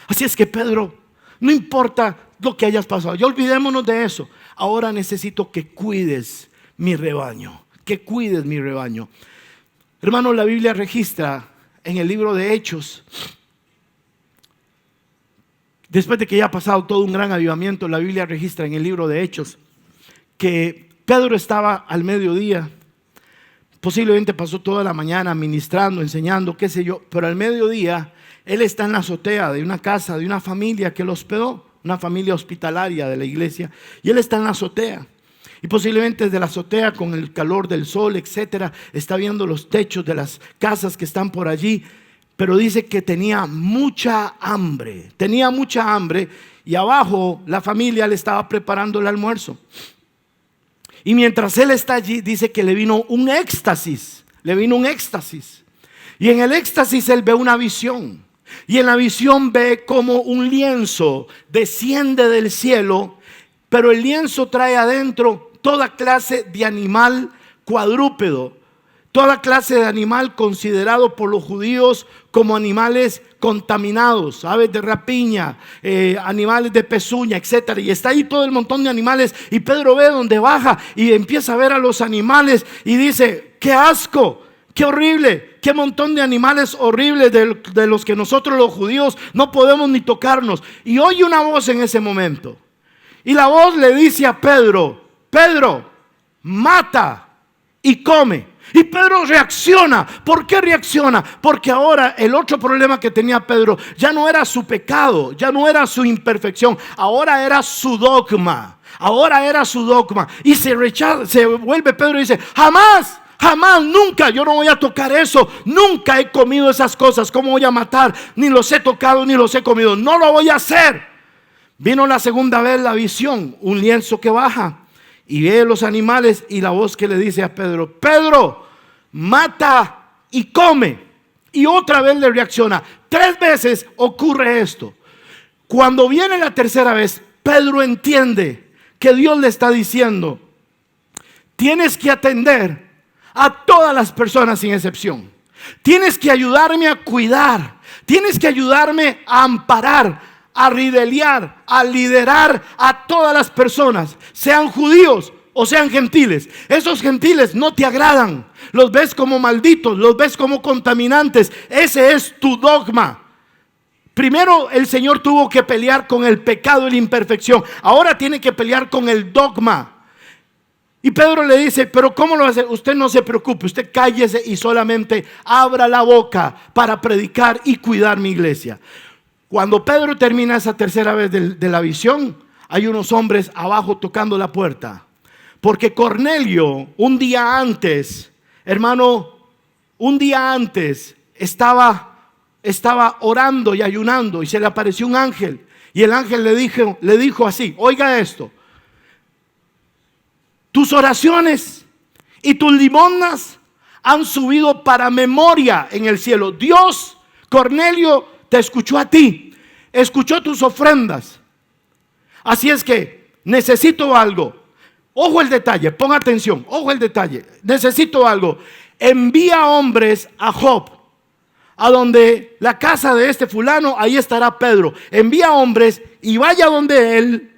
Así es que, Pedro, no importa lo que hayas pasado, ya olvidémonos de eso. Ahora necesito que cuides mi rebaño, que cuides mi rebaño. Hermano, la Biblia registra en el libro de Hechos, después de que ya ha pasado todo un gran avivamiento, la Biblia registra en el libro de Hechos que Pedro estaba al mediodía. Posiblemente pasó toda la mañana ministrando, enseñando, qué sé yo, pero al mediodía él está en la azotea de una casa, de una familia que lo hospedó, una familia hospitalaria de la iglesia, y él está en la azotea. Y posiblemente desde la azotea, con el calor del sol, etcétera, está viendo los techos de las casas que están por allí. Pero dice que tenía mucha hambre. Tenía mucha hambre, y abajo la familia le estaba preparando el almuerzo. Y mientras él está allí, dice que le vino un éxtasis. Le vino un éxtasis. Y en el éxtasis él ve una visión. Y en la visión ve como un lienzo desciende del cielo, pero el lienzo trae adentro toda clase de animal cuadrúpedo, toda clase de animal considerado por los judíos como animales contaminados, aves de rapiña, animales de pezuña, etcétera. Y está ahí todo el montón de animales, y Pedro ve donde baja y empieza a ver a los animales y dice: ¡qué asco! ¡Qué horrible! ¡Qué montón de animales horribles de los que nosotros los judíos no podemos ni tocarnos! Y oye una voz en ese momento, y la voz le dice a Pedro: Pedro, mata y come. Y Pedro reacciona. ¿Por qué reacciona? Porque ahora el otro problema que tenía Pedro ya no era su pecado, ya no era su imperfección, ahora era su dogma. Ahora era su dogma. Y se vuelve Pedro y dice: jamás, nunca, yo no voy a tocar eso. Nunca he comido esas cosas. ¿Cómo voy a matar? Ni los he tocado ni los he comido. No lo voy a hacer. Vino la segunda vez la visión, un lienzo que baja y ve los animales y la voz que le dice a Pedro: Pedro, mata y come. Y otra vez le reacciona. 3 veces ocurre esto. Cuando viene la tercera vez, Pedro entiende que Dios le está diciendo: tienes que atender a todas las personas sin excepción. Tienes que ayudarme a cuidar. Tienes que ayudarme a amparar, a lideriar, a liderar a todas las personas, sean judíos o sean gentiles. Esos gentiles no te agradan, los ves como malditos, los ves como contaminantes. Ese es tu dogma. Primero el Señor tuvo que pelear con el pecado y la imperfección. Ahora tiene que pelear con el dogma. Y Pedro le dice: pero ¿cómo lo hace? Usted no se preocupe, usted cállese y solamente abra la boca para predicar y cuidar mi iglesia. Cuando Pedro termina esa tercera vez de la visión, hay unos hombres abajo tocando la puerta. Porque Cornelio, un día antes, hermano, un día antes estaba orando y ayunando y se le apareció un ángel. Y el ángel le dijo así: oiga esto, tus oraciones y tus limosnas han subido para memoria en el cielo. Dios, Cornelio, te escuchó a ti, escuchó tus ofrendas. Así es que necesito algo. Ojo el detalle, ponga atención, ojo el detalle. Necesito algo. Envía hombres a Job, a donde la casa de este fulano, ahí estará Pedro. Envía hombres y vaya donde él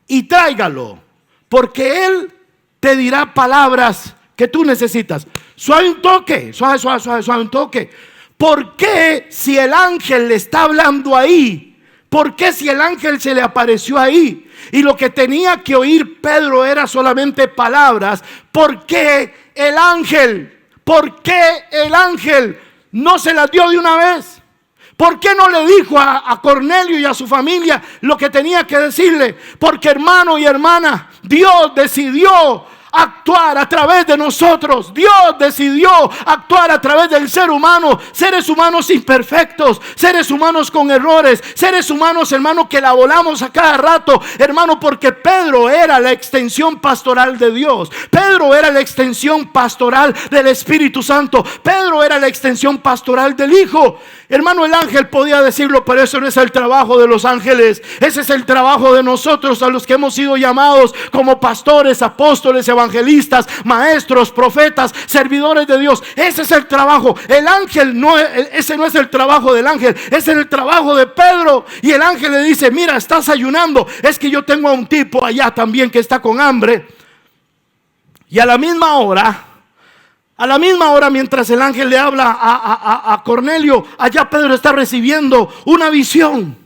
y tráigalo, porque él te dirá palabras que tú necesitas. Suave un toque, suave un toque. ¿Por qué si el ángel le está hablando ahí? ¿Por qué si el ángel se le apareció ahí? Y lo que tenía que oír Pedro era solamente palabras. ¿Por qué el ángel no se las dio de una vez? ¿Por qué no le dijo a Cornelio y a su familia lo que tenía que decirle? Porque, hermano y hermana, Dios decidió actuar a través de nosotros. Dios decidió actuar a través del ser humano. Seres humanos imperfectos, seres humanos con errores, seres humanos, hermano, que la volamos a cada rato, hermano, porque Pedro era la extensión pastoral de Dios. Pedro era la extensión pastoral del Espíritu Santo. Pedro era la extensión pastoral del Hijo. Hermano, el ángel podía decirlo, pero eso no es el trabajo de los ángeles. Ese es el trabajo de nosotros, a los que hemos sido llamados como pastores, apóstoles, evangelistas, maestros, profetas, servidores de Dios. Ese es el trabajo. El ángel no, ese no es el trabajo del ángel, ese es el trabajo de Pedro. Y el ángel le dice: mira, estás ayunando, es que yo tengo a un tipo allá también que está con hambre. Y a la misma hora, mientras el ángel le habla a Cornelio, allá Pedro está recibiendo una visión.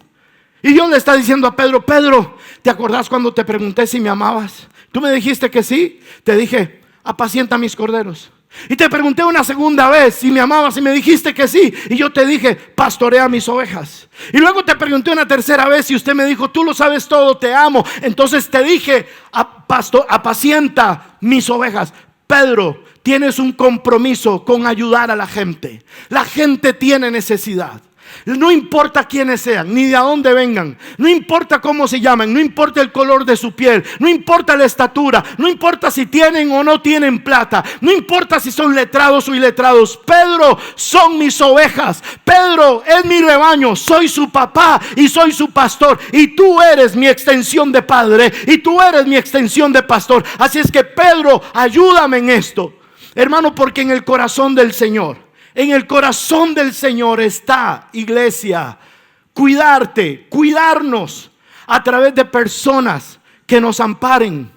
Y Dios le está diciendo a Pedro: Pedro, ¿te acordás cuando te pregunté si me amabas? Tú me dijiste que sí. Te dije: apacienta mis corderos. Y te pregunté una segunda vez si me amabas y me dijiste que sí. Y yo te dije: pastorea mis ovejas. Y luego te pregunté una tercera vez y usted me dijo: tú lo sabes todo, te amo. Entonces te dije: apacienta mis ovejas. Pedro, tienes un compromiso con ayudar a la gente. La gente tiene necesidad. No importa quiénes sean, ni de dónde vengan, no importa cómo se llaman, no importa el color de su piel, no importa la estatura, no importa si tienen o no tienen plata, no importa si son letrados o iletrados. Pedro, son mis ovejas. Pedro es mi rebaño. Soy su papá y soy su pastor. Y tú eres mi extensión de padre y tú eres mi extensión de pastor. Así es que, Pedro, ayúdame en esto, hermano, porque en el corazón del Señor, está, iglesia, cuidarnos a través de personas que nos amparen,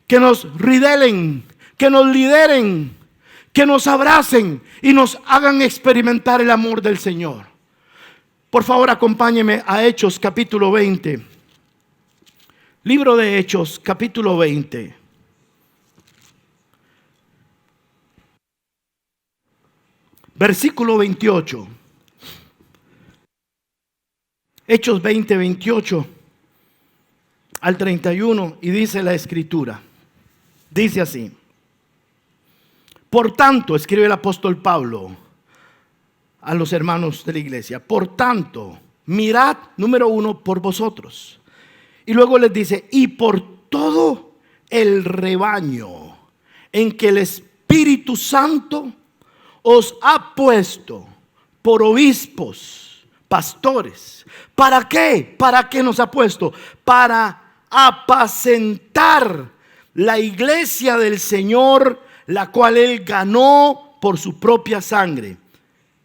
que nos ridelen, que nos lideren, que nos abracen y nos hagan experimentar el amor del Señor. Por favor, acompáñeme a Hechos capítulo 20. Libro de Hechos capítulo 20. Versículo 28. Hechos 20, 28 al 31. Y dice la escritura. Dice así: por tanto, escribe el apóstol Pablo a los hermanos de la iglesia: por tanto, mirad, número 1, por vosotros. Y luego les dice, y por todo el rebaño en que el Espíritu Santo os ha puesto por obispos, pastores. ¿Para qué? ¿Para qué nos ha puesto? Para apacentar la iglesia del Señor, la cual Él ganó por su propia sangre.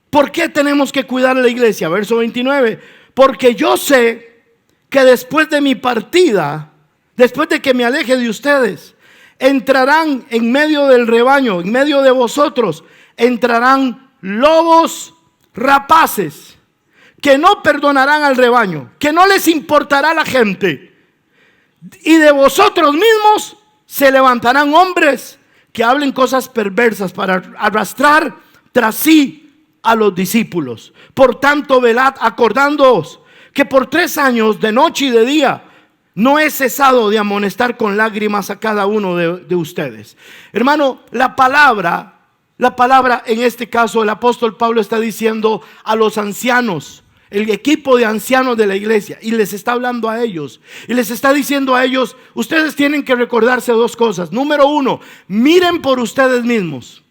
¿Por qué tenemos que cuidar la iglesia? Verso 29. Porque yo sé que después de mi partida, después de que me aleje de ustedes, entrarán en medio del rebaño, en medio de vosotros, entrarán lobos rapaces que no perdonarán al rebaño, que no les importará la gente. Y de vosotros mismos se levantarán hombres que hablen cosas perversas para arrastrar tras sí a los discípulos. Por tanto, velad, acordándoos que por 3 años, de noche y de día, no he cesado de amonestar con lágrimas a cada uno de ustedes. Hermano, la palabra en este caso, el apóstol Pablo está diciendo a los ancianos, el equipo de ancianos de la iglesia, y les está hablando a ellos, y les está diciendo a ellos, ustedes tienen que recordarse 2 cosas. Número 1, miren por ustedes mismos.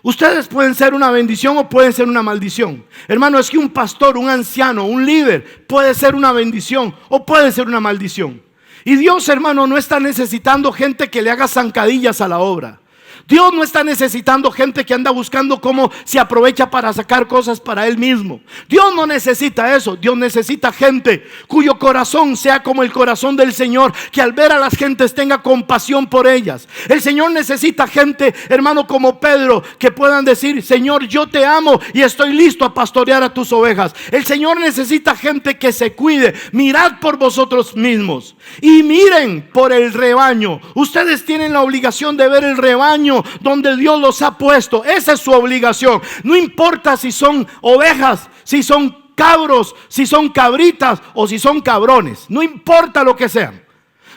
Ustedes pueden ser una bendición o pueden ser una maldición. Hermano, es que un pastor, un anciano, un líder puede ser una bendición o puede ser una maldición. Y Dios, hermano, no está necesitando gente que le haga zancadillas a la obra. Dios no está necesitando gente que anda buscando cómo se aprovecha para sacar cosas para Él mismo. Dios no necesita eso. Dios necesita gente cuyo corazón sea como el corazón del Señor, que al ver a las gentes tenga compasión por ellas. El Señor necesita gente, hermano, como Pedro, que puedan decir, Señor, yo te amo y estoy listo a pastorear a tus ovejas. El Señor necesita gente que se cuide. Mirad por vosotros mismos y miren por el rebaño. Ustedes tienen la obligación de ver el rebaño donde Dios los ha puesto. Esa es su obligación. No importa si son ovejas, si son cabros, si son cabritas o si son cabrones. No importa lo que sean.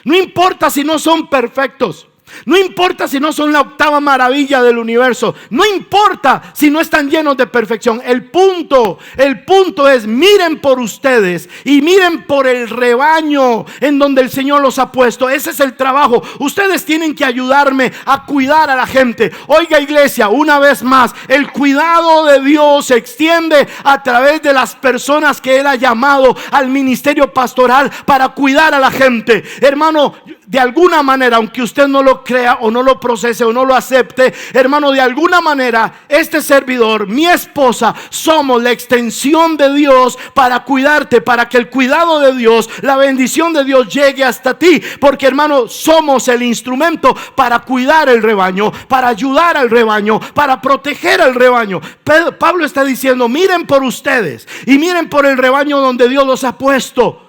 No importa si no son perfectos. No importa si no son la 8ª maravilla del universo. No importa si no están llenos de perfección. El punto es, miren por ustedes y miren por el rebaño en donde el Señor los ha puesto. Ese es el trabajo. Ustedes tienen que ayudarme a cuidar a la gente. Oiga, iglesia, una vez más, el cuidado de Dios se extiende a través de las personas que Él ha llamado al ministerio pastoral para cuidar a la gente. Hermano, de alguna manera, aunque usted no lo crea o no lo procese o no lo acepte, hermano, de alguna manera este servidor, mi esposa, somos la extensión de Dios para cuidarte, para que el cuidado de Dios, la bendición de Dios llegue hasta ti, porque, hermano, somos el instrumento para cuidar el rebaño, para ayudar al rebaño, para proteger al rebaño. Pablo está diciendo, miren por ustedes y miren por el rebaño donde Dios los ha puesto.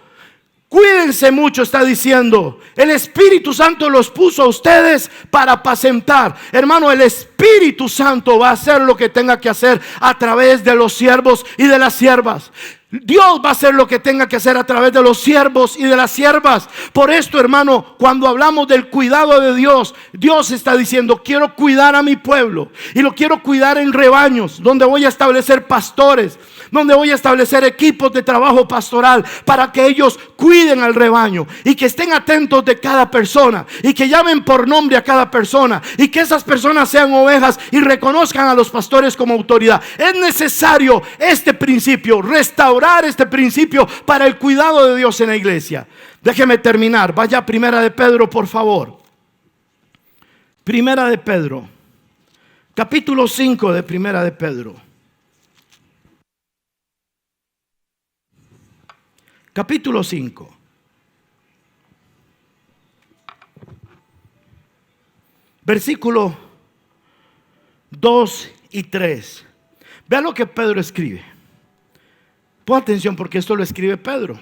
Cuídense mucho, está diciendo. El Espíritu Santo los puso a ustedes para apacentar. Hermano, el Espíritu Santo va a hacer lo que tenga que hacer a través de los siervos y de las siervas. Dios va a hacer lo que tenga que hacer a través de los siervos y de las siervas. Por esto, hermano, cuando hablamos del cuidado de Dios, Dios está diciendo, quiero cuidar a mi pueblo y lo quiero cuidar en rebaños, donde voy a establecer pastores, donde voy a establecer equipos de trabajo pastoral para que ellos cuiden al rebaño y que estén atentos de cada persona y que llamen por nombre a cada persona y que esas personas sean ovejas y reconozcan a los pastores como autoridad. Es necesario este principio, restaurar este principio para el cuidado de Dios en la iglesia. Déjeme terminar. Vaya a Primera de Pedro, por favor. Primera de Pedro, capítulo 5 de Primera de Pedro. Capítulo 5. Versículo 2 y 3. Vea lo que Pedro escribe. Pon atención porque esto lo escribe Pedro.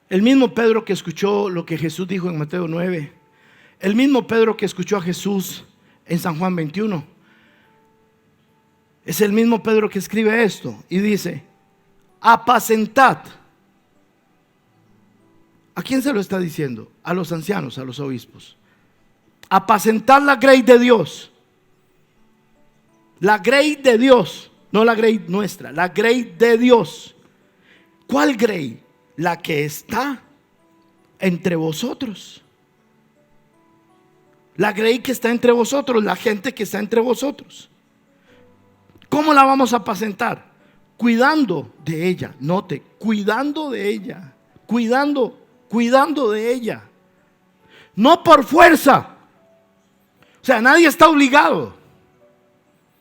El mismo Pedro que escuchó lo que Jesús dijo en Mateo 9. El mismo Pedro que escuchó a Jesús en San Juan 21. Es el mismo Pedro que escribe esto y dice: apacentad. ¿A quién se lo está diciendo? A los ancianos, a los obispos. Apacentad la grey de Dios. La grey de Dios. no la grey nuestra, la grey de Dios. ¿Cuál grey? La que está entre vosotros. La grey que está entre vosotros, la gente que está entre vosotros. ¿Cómo la vamos a apacentar? Cuidando de ella. Note, cuidando de ella. Cuidando de ella. No por fuerza. O sea, nadie está obligado.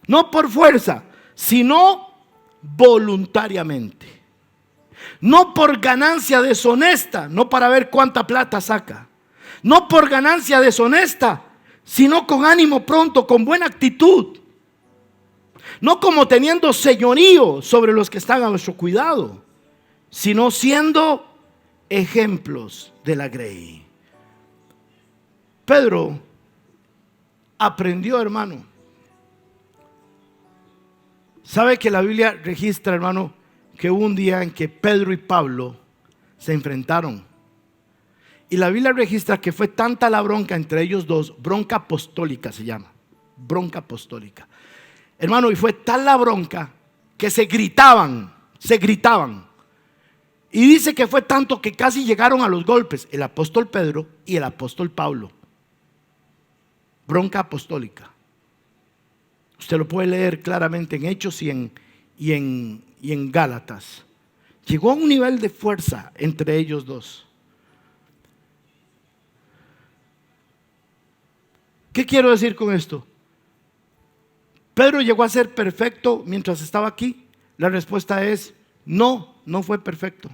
No por fuerza, sino voluntariamente. No por ganancia deshonesta, no para ver cuánta plata saca. No por ganancia deshonesta, sino con ánimo pronto, con buena actitud. No como teniendo señorío sobre los que están a nuestro cuidado, sino siendo ejemplos de la grey. Pedro aprendió, hermano. ¿Sabe que la Biblia registra, hermano, que hubo un día en que Pedro y Pablo se enfrentaron? Y la Biblia registra que fue tanta la bronca entre ellos dos, bronca apostólica se llama, bronca apostólica. Hermano, y fue tal la bronca que se gritaban. Y dice que fue tanto que casi llegaron a los golpes el apóstol Pedro y el apóstol Pablo. Bronca apostólica. Usted lo puede leer claramente en Hechos y en Gálatas. Llegó a un nivel de fuerza entre ellos dos. ¿Qué quiero decir con esto? ¿Pedro llegó a ser perfecto mientras estaba aquí? La respuesta es no, no fue perfecto.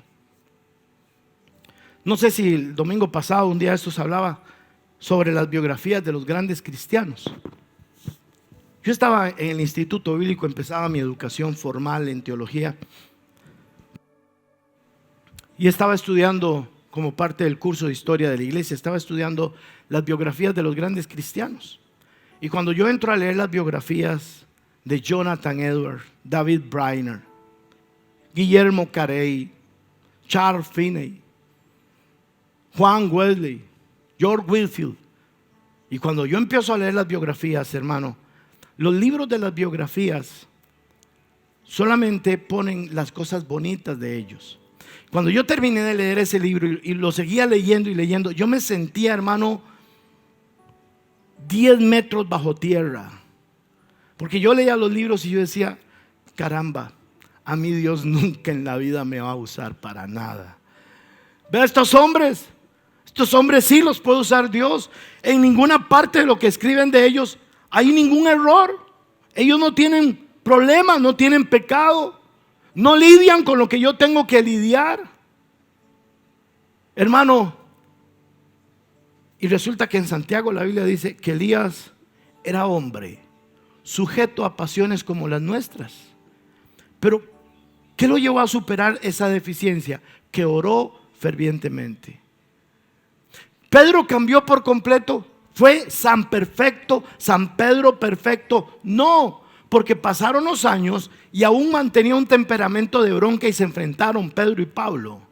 No sé si el domingo pasado, un día de estos, hablaba sobre las biografías de los grandes cristianos. Yo estaba en el Instituto Bíblico, empezaba mi educación formal en teología y estaba estudiando, como parte del curso de historia de la iglesia, estaba estudiando las biografías de los grandes cristianos. Y cuando yo entro a leer las biografías de Jonathan Edwards, David Brainerd, Guillermo Carey, Charles Finney, Juan Wesley, George Whitefield, y cuando yo empiezo a leer las biografías, hermano, los libros de las biografías solamente ponen las cosas bonitas de ellos. Cuando yo terminé de leer ese libro y lo seguía leyendo y leyendo, yo me sentía, hermano, 10 metros bajo tierra. Porque yo leía los libros y yo decía, caramba, a mí Dios nunca en la vida me va a usar para nada. Ve a estos hombres sí los puede usar Dios. En ninguna parte de lo que escriben de ellos hay ningún error. Ellos no tienen problemas, no tienen pecado, no lidian con lo que yo tengo que lidiar. Hermano, y resulta que en Santiago la Biblia dice que Elías era hombre, sujeto a pasiones como las nuestras. Pero ¿qué lo llevó a superar esa deficiencia? Que oró fervientemente. Pedro cambió por completo. ¿Fue San perfecto, San Pedro perfecto? No, porque pasaron los años y aún mantenía un temperamento de bronca y se enfrentaron Pedro y Pablo.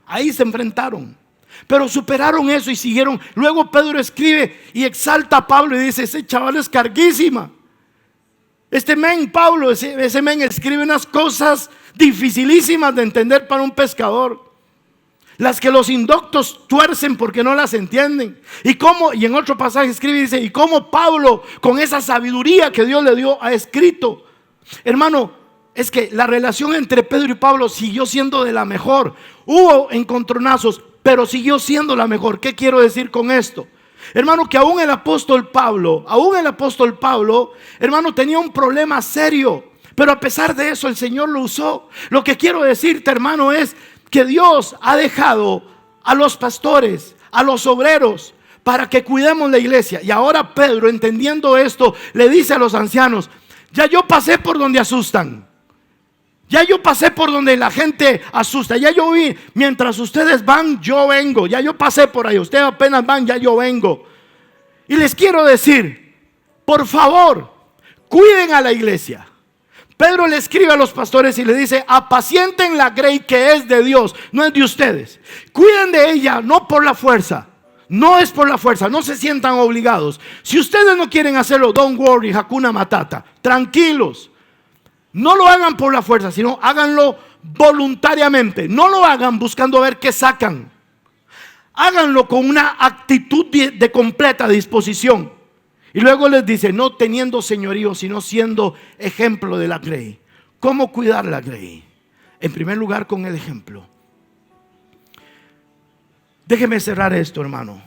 Ahí se enfrentaron, pero superaron eso y siguieron. Luego Pedro escribe y exalta a Pablo y dice, ese chaval es carguísima. Este men, Pablo, ese men escribe unas cosas dificilísimas de entender para un pescador. Las que los indoctos tuercen porque no las entienden. Y en otro pasaje escribe y dice, y cómo Pablo, con esa sabiduría que Dios le dio, ha escrito. Hermano, es que la relación entre Pedro y Pablo siguió siendo de la mejor. Hubo encontronazos, pero siguió siendo la mejor. ¿Qué quiero decir con esto? Hermano, que aún el apóstol Pablo, hermano, tenía un problema serio, pero a pesar de eso el Señor lo usó. Lo que quiero decirte, hermano, es que Dios ha dejado a los pastores, a los obreros, para que cuidemos la iglesia. Y ahora Pedro, entendiendo esto, le dice a los ancianos, ya yo pasé por donde asustan, ya yo pasé por donde la gente asusta, ya yo vi, mientras ustedes van, yo vengo, ya yo pasé por ahí, ustedes apenas van, ya yo vengo. Y les quiero decir, por favor, cuiden a la iglesia. Pedro le escribe a los pastores y le dice, apacienten la grey que es de Dios, no es de ustedes. Cuiden de ella, no por la fuerza. No es por la fuerza, no se sientan obligados. Si ustedes no quieren hacerlo, don't worry, Hakuna Matata, tranquilos. No lo hagan por la fuerza, sino háganlo voluntariamente. No lo hagan buscando ver qué sacan. Háganlo con una actitud de completa disposición. Y luego les dice, no teniendo señorío, sino siendo ejemplo de la grey. ¿Cómo cuidar la grey? En primer lugar, con el ejemplo. Déjeme cerrar esto, hermano.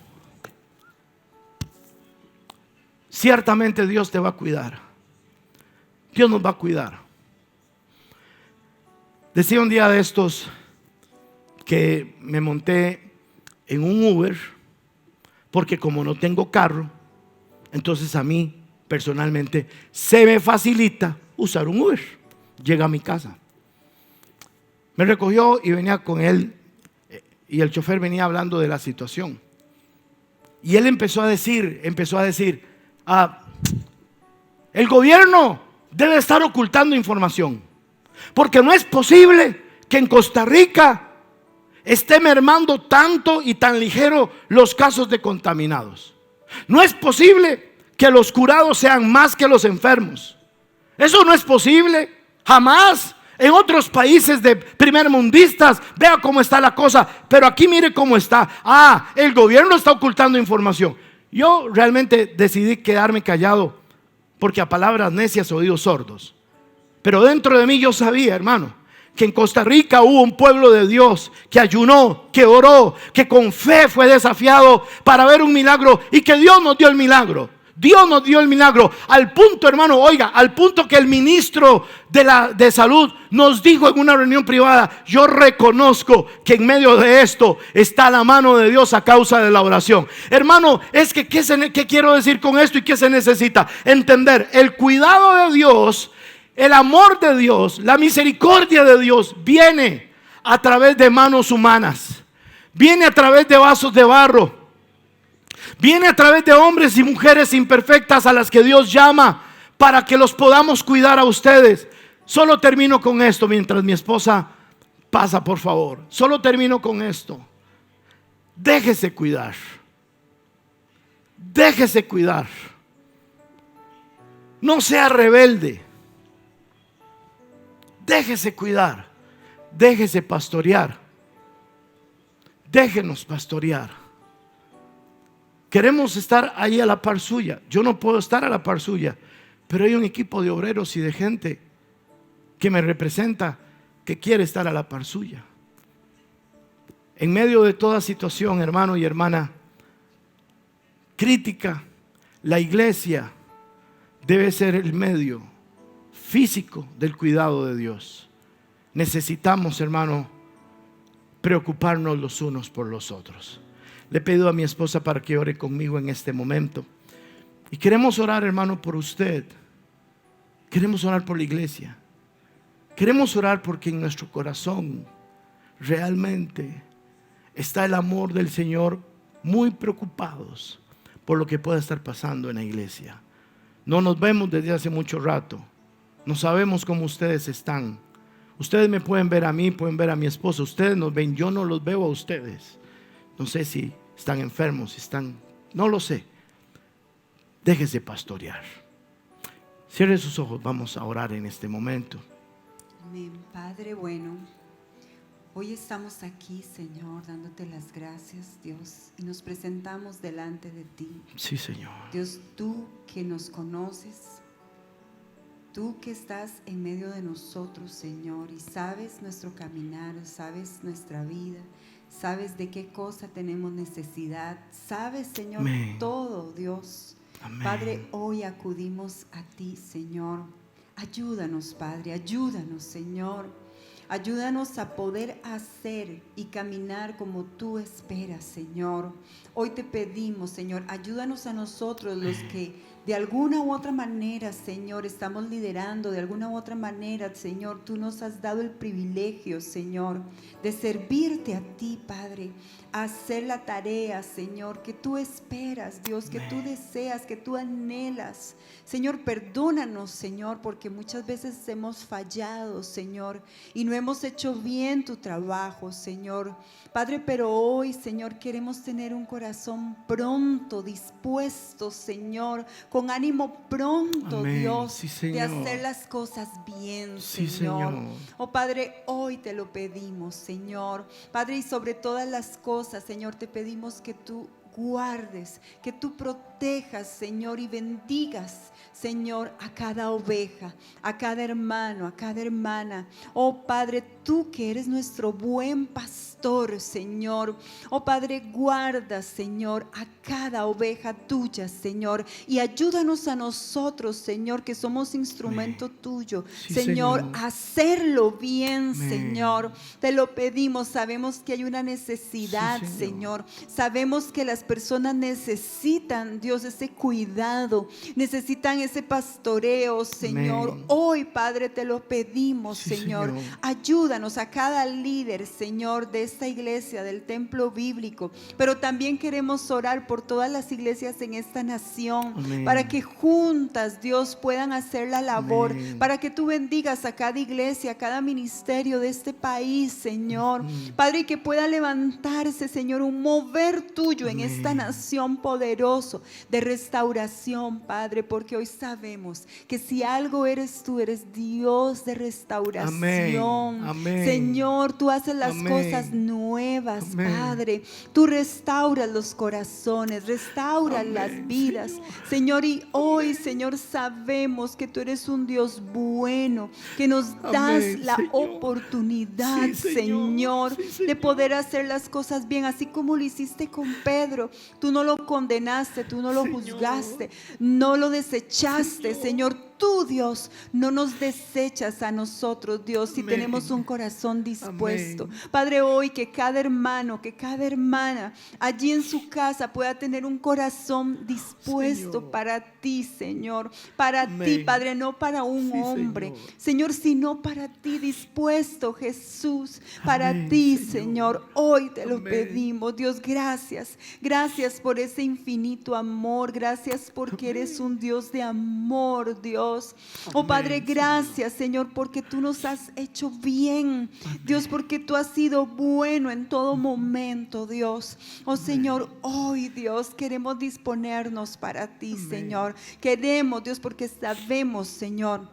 Ciertamente Dios te va a cuidar. Dios nos va a cuidar. Decía un día de estos que me monté en un Uber, porque como no tengo carro, entonces a mí personalmente se me facilita usar un Uber. Llega a mi casa. Me recogió y venía con él, y el chofer venía hablando de la situación. Y él empezó a decir, el gobierno debe estar ocultando información, porque no es posible que en Costa Rica esté mermando tanto y tan ligero los casos de contaminados. No es posible que los curados sean más que los enfermos. Eso no es posible, jamás. En otros países de primermundistas, vea cómo está la cosa, pero aquí mire cómo está. El gobierno está ocultando información. Yo realmente decidí quedarme callado, porque a palabras necias oídos sordos. Pero dentro de mí yo sabía, hermano, que en Costa Rica hubo un pueblo de Dios que ayunó, que oró, que con fe fue desafiado para ver un milagro, y que Dios nos dio el milagro. Dios nos dio el milagro al punto, hermano, oiga, al punto que el ministro de salud nos dijo en una reunión privada: yo reconozco que en medio de esto está la mano de Dios a causa de la oración. Hermano, es que ¿qué quiero decir con esto y qué se necesita? Entender el cuidado de Dios, el amor de Dios, la misericordia de Dios viene a través de manos humanas, viene a través de vasos de barro, viene a través de hombres y mujeres imperfectas a las que Dios llama para que los podamos cuidar a ustedes. Solo termino con esto mientras mi esposa pasa, por favor. Solo termino con esto. Déjese cuidar. Déjese cuidar. No sea rebelde. Déjese cuidar. Déjese pastorear. Déjenos pastorear. Queremos estar ahí a la par suya. Yo no puedo estar a la par suya, pero hay un equipo de obreros y de gente que me representa, que quiere estar a la par suya. En medio de toda situación, hermano y hermana, crítica, la iglesia debe ser el medio físico del cuidado de Dios. Necesitamos, hermano, preocuparnos los unos por los otros. Le pido a mi esposa para que ore conmigo en este momento. Y queremos orar, hermano, por usted. Queremos orar por la iglesia. Queremos orar porque en nuestro corazón realmente está el amor del Señor, muy preocupados por lo que pueda estar pasando en la iglesia. No nos vemos desde hace mucho rato. No sabemos cómo ustedes están. Ustedes me pueden ver a mí, pueden ver a mi esposa. Ustedes nos ven, yo no los veo a ustedes. No sé si están enfermos, si están, no lo sé. Déjese pastorear. Cierre sus ojos, vamos a orar en este momento. Amén. Padre bueno, hoy estamos aquí, Señor, dándote las gracias, Dios, y nos presentamos delante de ti. Sí, Señor. Dios, tú que nos conoces, tú que estás en medio de nosotros, Señor, y sabes nuestro caminar, sabes nuestra vida, sabes de qué cosa tenemos necesidad, sabes, Señor, Amén. todo, Dios. Amén. Padre, hoy acudimos a ti, Señor. Ayúdanos, Padre, ayúdanos, Señor. Ayúdanos a poder hacer y caminar como tú esperas, Señor. Hoy te pedimos, Señor, ayúdanos a nosotros los que de alguna u otra manera, Señor, estamos liderando, de alguna u otra manera, Señor, tú nos has dado el privilegio, Señor, de servirte a ti, Padre, a hacer la tarea, Señor, que tú esperas, Dios, que tú deseas, que tú anhelas. Señor, perdónanos, Señor, porque muchas veces hemos fallado, Señor, y no hemos hecho bien tu trabajo, Señor. Padre, pero hoy, Señor, queremos tener un corazón pronto, dispuesto, Señor, con ánimo pronto, Amén. Dios, Sí, de Señor. hacer las cosas bien, Sí, Señor. Señor. Oh Padre, hoy te lo pedimos, Señor. Padre, y sobre todas las cosas, Señor, te pedimos que tú guardes, que tú protejas, Señor, y bendigas, Señor, a cada oveja, a cada hermano, a cada hermana. Oh Padre, tú que eres nuestro buen pastor, Señor. Oh Padre, guarda, Señor, a cada oveja tuya, Señor, y ayúdanos a nosotros, Señor, que somos instrumento tuyo, Sí, Señor, Señor. a hacerlo bien, Amén. Señor. Te lo pedimos, sabemos que hay una necesidad, Sí, Señor. Señor. Sabemos que las personas necesitan, Dios, ese cuidado, necesitan ese pastoreo, Señor. Amén. Hoy, Padre, te lo pedimos, Sí, Señor. Señor. Ayúdanos a cada líder, Señor, de esta iglesia, del templo bíblico. Pero también queremos orar por todas las iglesias en esta nación, Amén. para que juntas, Dios, puedan hacer la labor, Amén. para que tú bendigas a cada iglesia, a cada ministerio de este país, Señor. Padre, y que pueda levantarse, Señor, un mover tuyo en Amén. esta nación poderoso de restauración, Padre, porque hoy sabemos que si algo eres tú, eres Dios de restauración. Amén. Amén. Señor, tú haces las Amén. cosas nuevas, Amén. Padre. Tú restauras los corazones, restauras Amén, las vidas, Señor. Y hoy, Señor, sabemos que tú eres un Dios bueno, que nos das Amén, la Señor. oportunidad, Sí, Señor. Señor, Sí, de Señor. poder hacer las cosas bien, así como lo hiciste con Pedro. Tú no lo condenaste, tú no lo Señor. juzgaste, no lo desechaste, Señor. Tú, Dios, no nos desechas a nosotros, Dios, si Amén. tenemos un corazón dispuesto. Amén. Padre, hoy que cada hermano, que cada hermana allí en su casa pueda tener un corazón dispuesto Señor. para ti, Señor. Para ti, Amén. Padre, no para un Sí, hombre, Señor. Señor, sino para ti, dispuesto, Jesús, para Amén, ti, Señor. Señor. Hoy te lo Amén. pedimos, Dios, gracias. Gracias por ese infinito amor. Gracias porque eres un Dios de amor, Dios. Oh Padre, Amén, gracias, Señor, porque tú nos has hecho bien. Dios, porque tú has sido bueno en todo momento, Dios. Oh Señor, hoy, Dios, queremos disponernos para ti, Amén. Señor. Queremos, Dios, porque sabemos, Señor,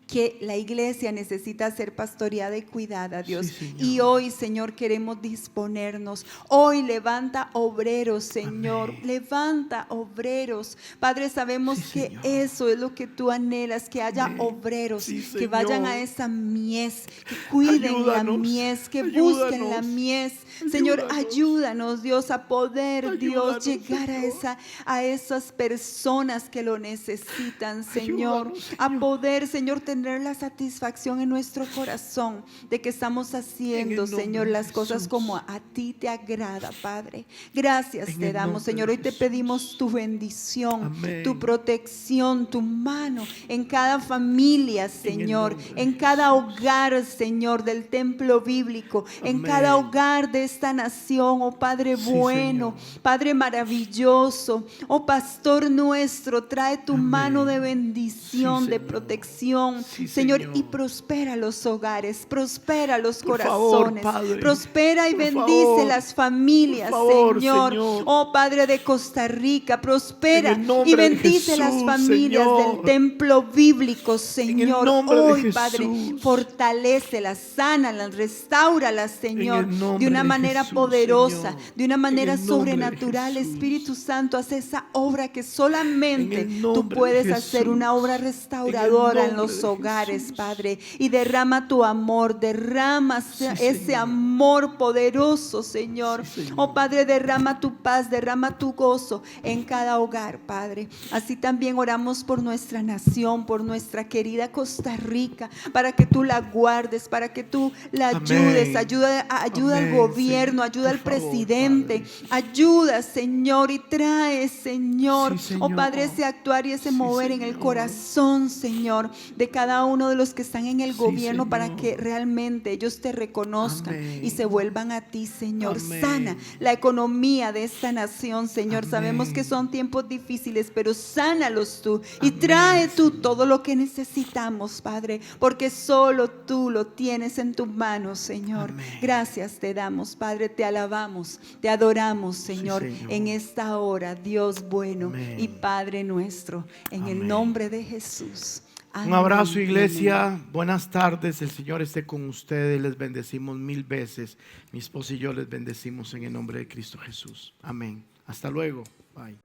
que la iglesia necesita ser pastoreada y cuidada, Dios. Sí, Señor. Y hoy, Señor, queremos disponernos. Hoy levanta obreros, Señor. Amén. Levanta obreros. Padre, sabemos Sí, que Señor. eso es lo que tú anhelas, que haya Amén. obreros Sí, que vayan Señor. a esa mies, que cuiden la Ayúdanos. mies, que busquen la Ayúdanos. mies. Señor, Ayúdanos. ayúdanos, Dios, a poder, Dios, Ayúdanos, llegar Señor. a esas personas que lo necesitan, Señor. Ayúdanos, A Señor. poder, Señor, tener la satisfacción en nuestro corazón de que estamos haciendo, En el nombre Señor, de las cosas Jesús. como a ti te agrada, Padre. Gracias En te el damos, nombre Señor. de Hoy te Jesús. pedimos tu bendición, Amén. tu protección, tu mano en cada familia, Señor, nombre de en cada hogar, Señor, del templo bíblico, en Amén. cada hogar de esta nación, oh Padre Sí, bueno, Señor. Padre maravilloso, oh Pastor nuestro, trae tu Amén. mano de bendición, Sí, de Señor. protección, Sí, Señor, Señor. y prospera los hogares, prospera los Por favor, corazones, Padre. prospera y Por bendice favor. las familias, Por favor, Señor. Señor. Oh Padre de Costa Rica, prospera En el nombre y de bendice las Jesús, familias Señor. del templo bíblico, Señor. nombre de Hoy, Jesús. Padre, fortalécelas, sánalas, restáuralas, Señor, el nombre de una de manera Jesús, poderosa, Señor. de una manera En el nombre de sobrenatural. Jesús. Espíritu Santo, hace esa obra que En solamente el tú nombre de puedes hacer, Jesús. una obra En restauradora el en nombre los de hogares, Jesús. Padre, y derrama tu amor, derrama Sí, ese Señor. amor poderoso, Señor. Sí, Señor. Oh Padre, derrama tu paz, derrama tu gozo en cada hogar, Padre. Así también oramos por nuestra nación, por nuestra querida Costa Rica, para que tú la guardes, para que tú la Amén. ayudes, ayuda al Amén, gobierno, Señor. ayuda al Por favor, presidente, Padre. ayuda, Señor, y trae, Señor, Sí, oh Señor. Padre, ese actuar y ese Sí, mover en el Señor. corazón, Señor, de cada cada uno de los que están en el Sí, gobierno para Señor. que realmente ellos te reconozcan Amén. y se vuelvan a ti, Señor. Amén. Sana la economía de esta nación, Señor. Amén. Sabemos que son tiempos difíciles, pero sánalos tú y Amén, trae tú Señor. todo lo que necesitamos, Padre, porque solo tú lo tienes en tus manos, Señor. Amén. Gracias te damos, Padre, te alabamos, te adoramos, Señor, Señor. en esta hora, Dios bueno Amén. y Padre nuestro, en el Amén. nombre de Jesús. Un Amén abrazo, y iglesia. amén. Buenas tardes. El Señor esté con ustedes. Les bendecimos 1000 veces. Mi esposa y yo les bendecimos en el nombre de Cristo Jesús. Amén. Hasta luego. Bye.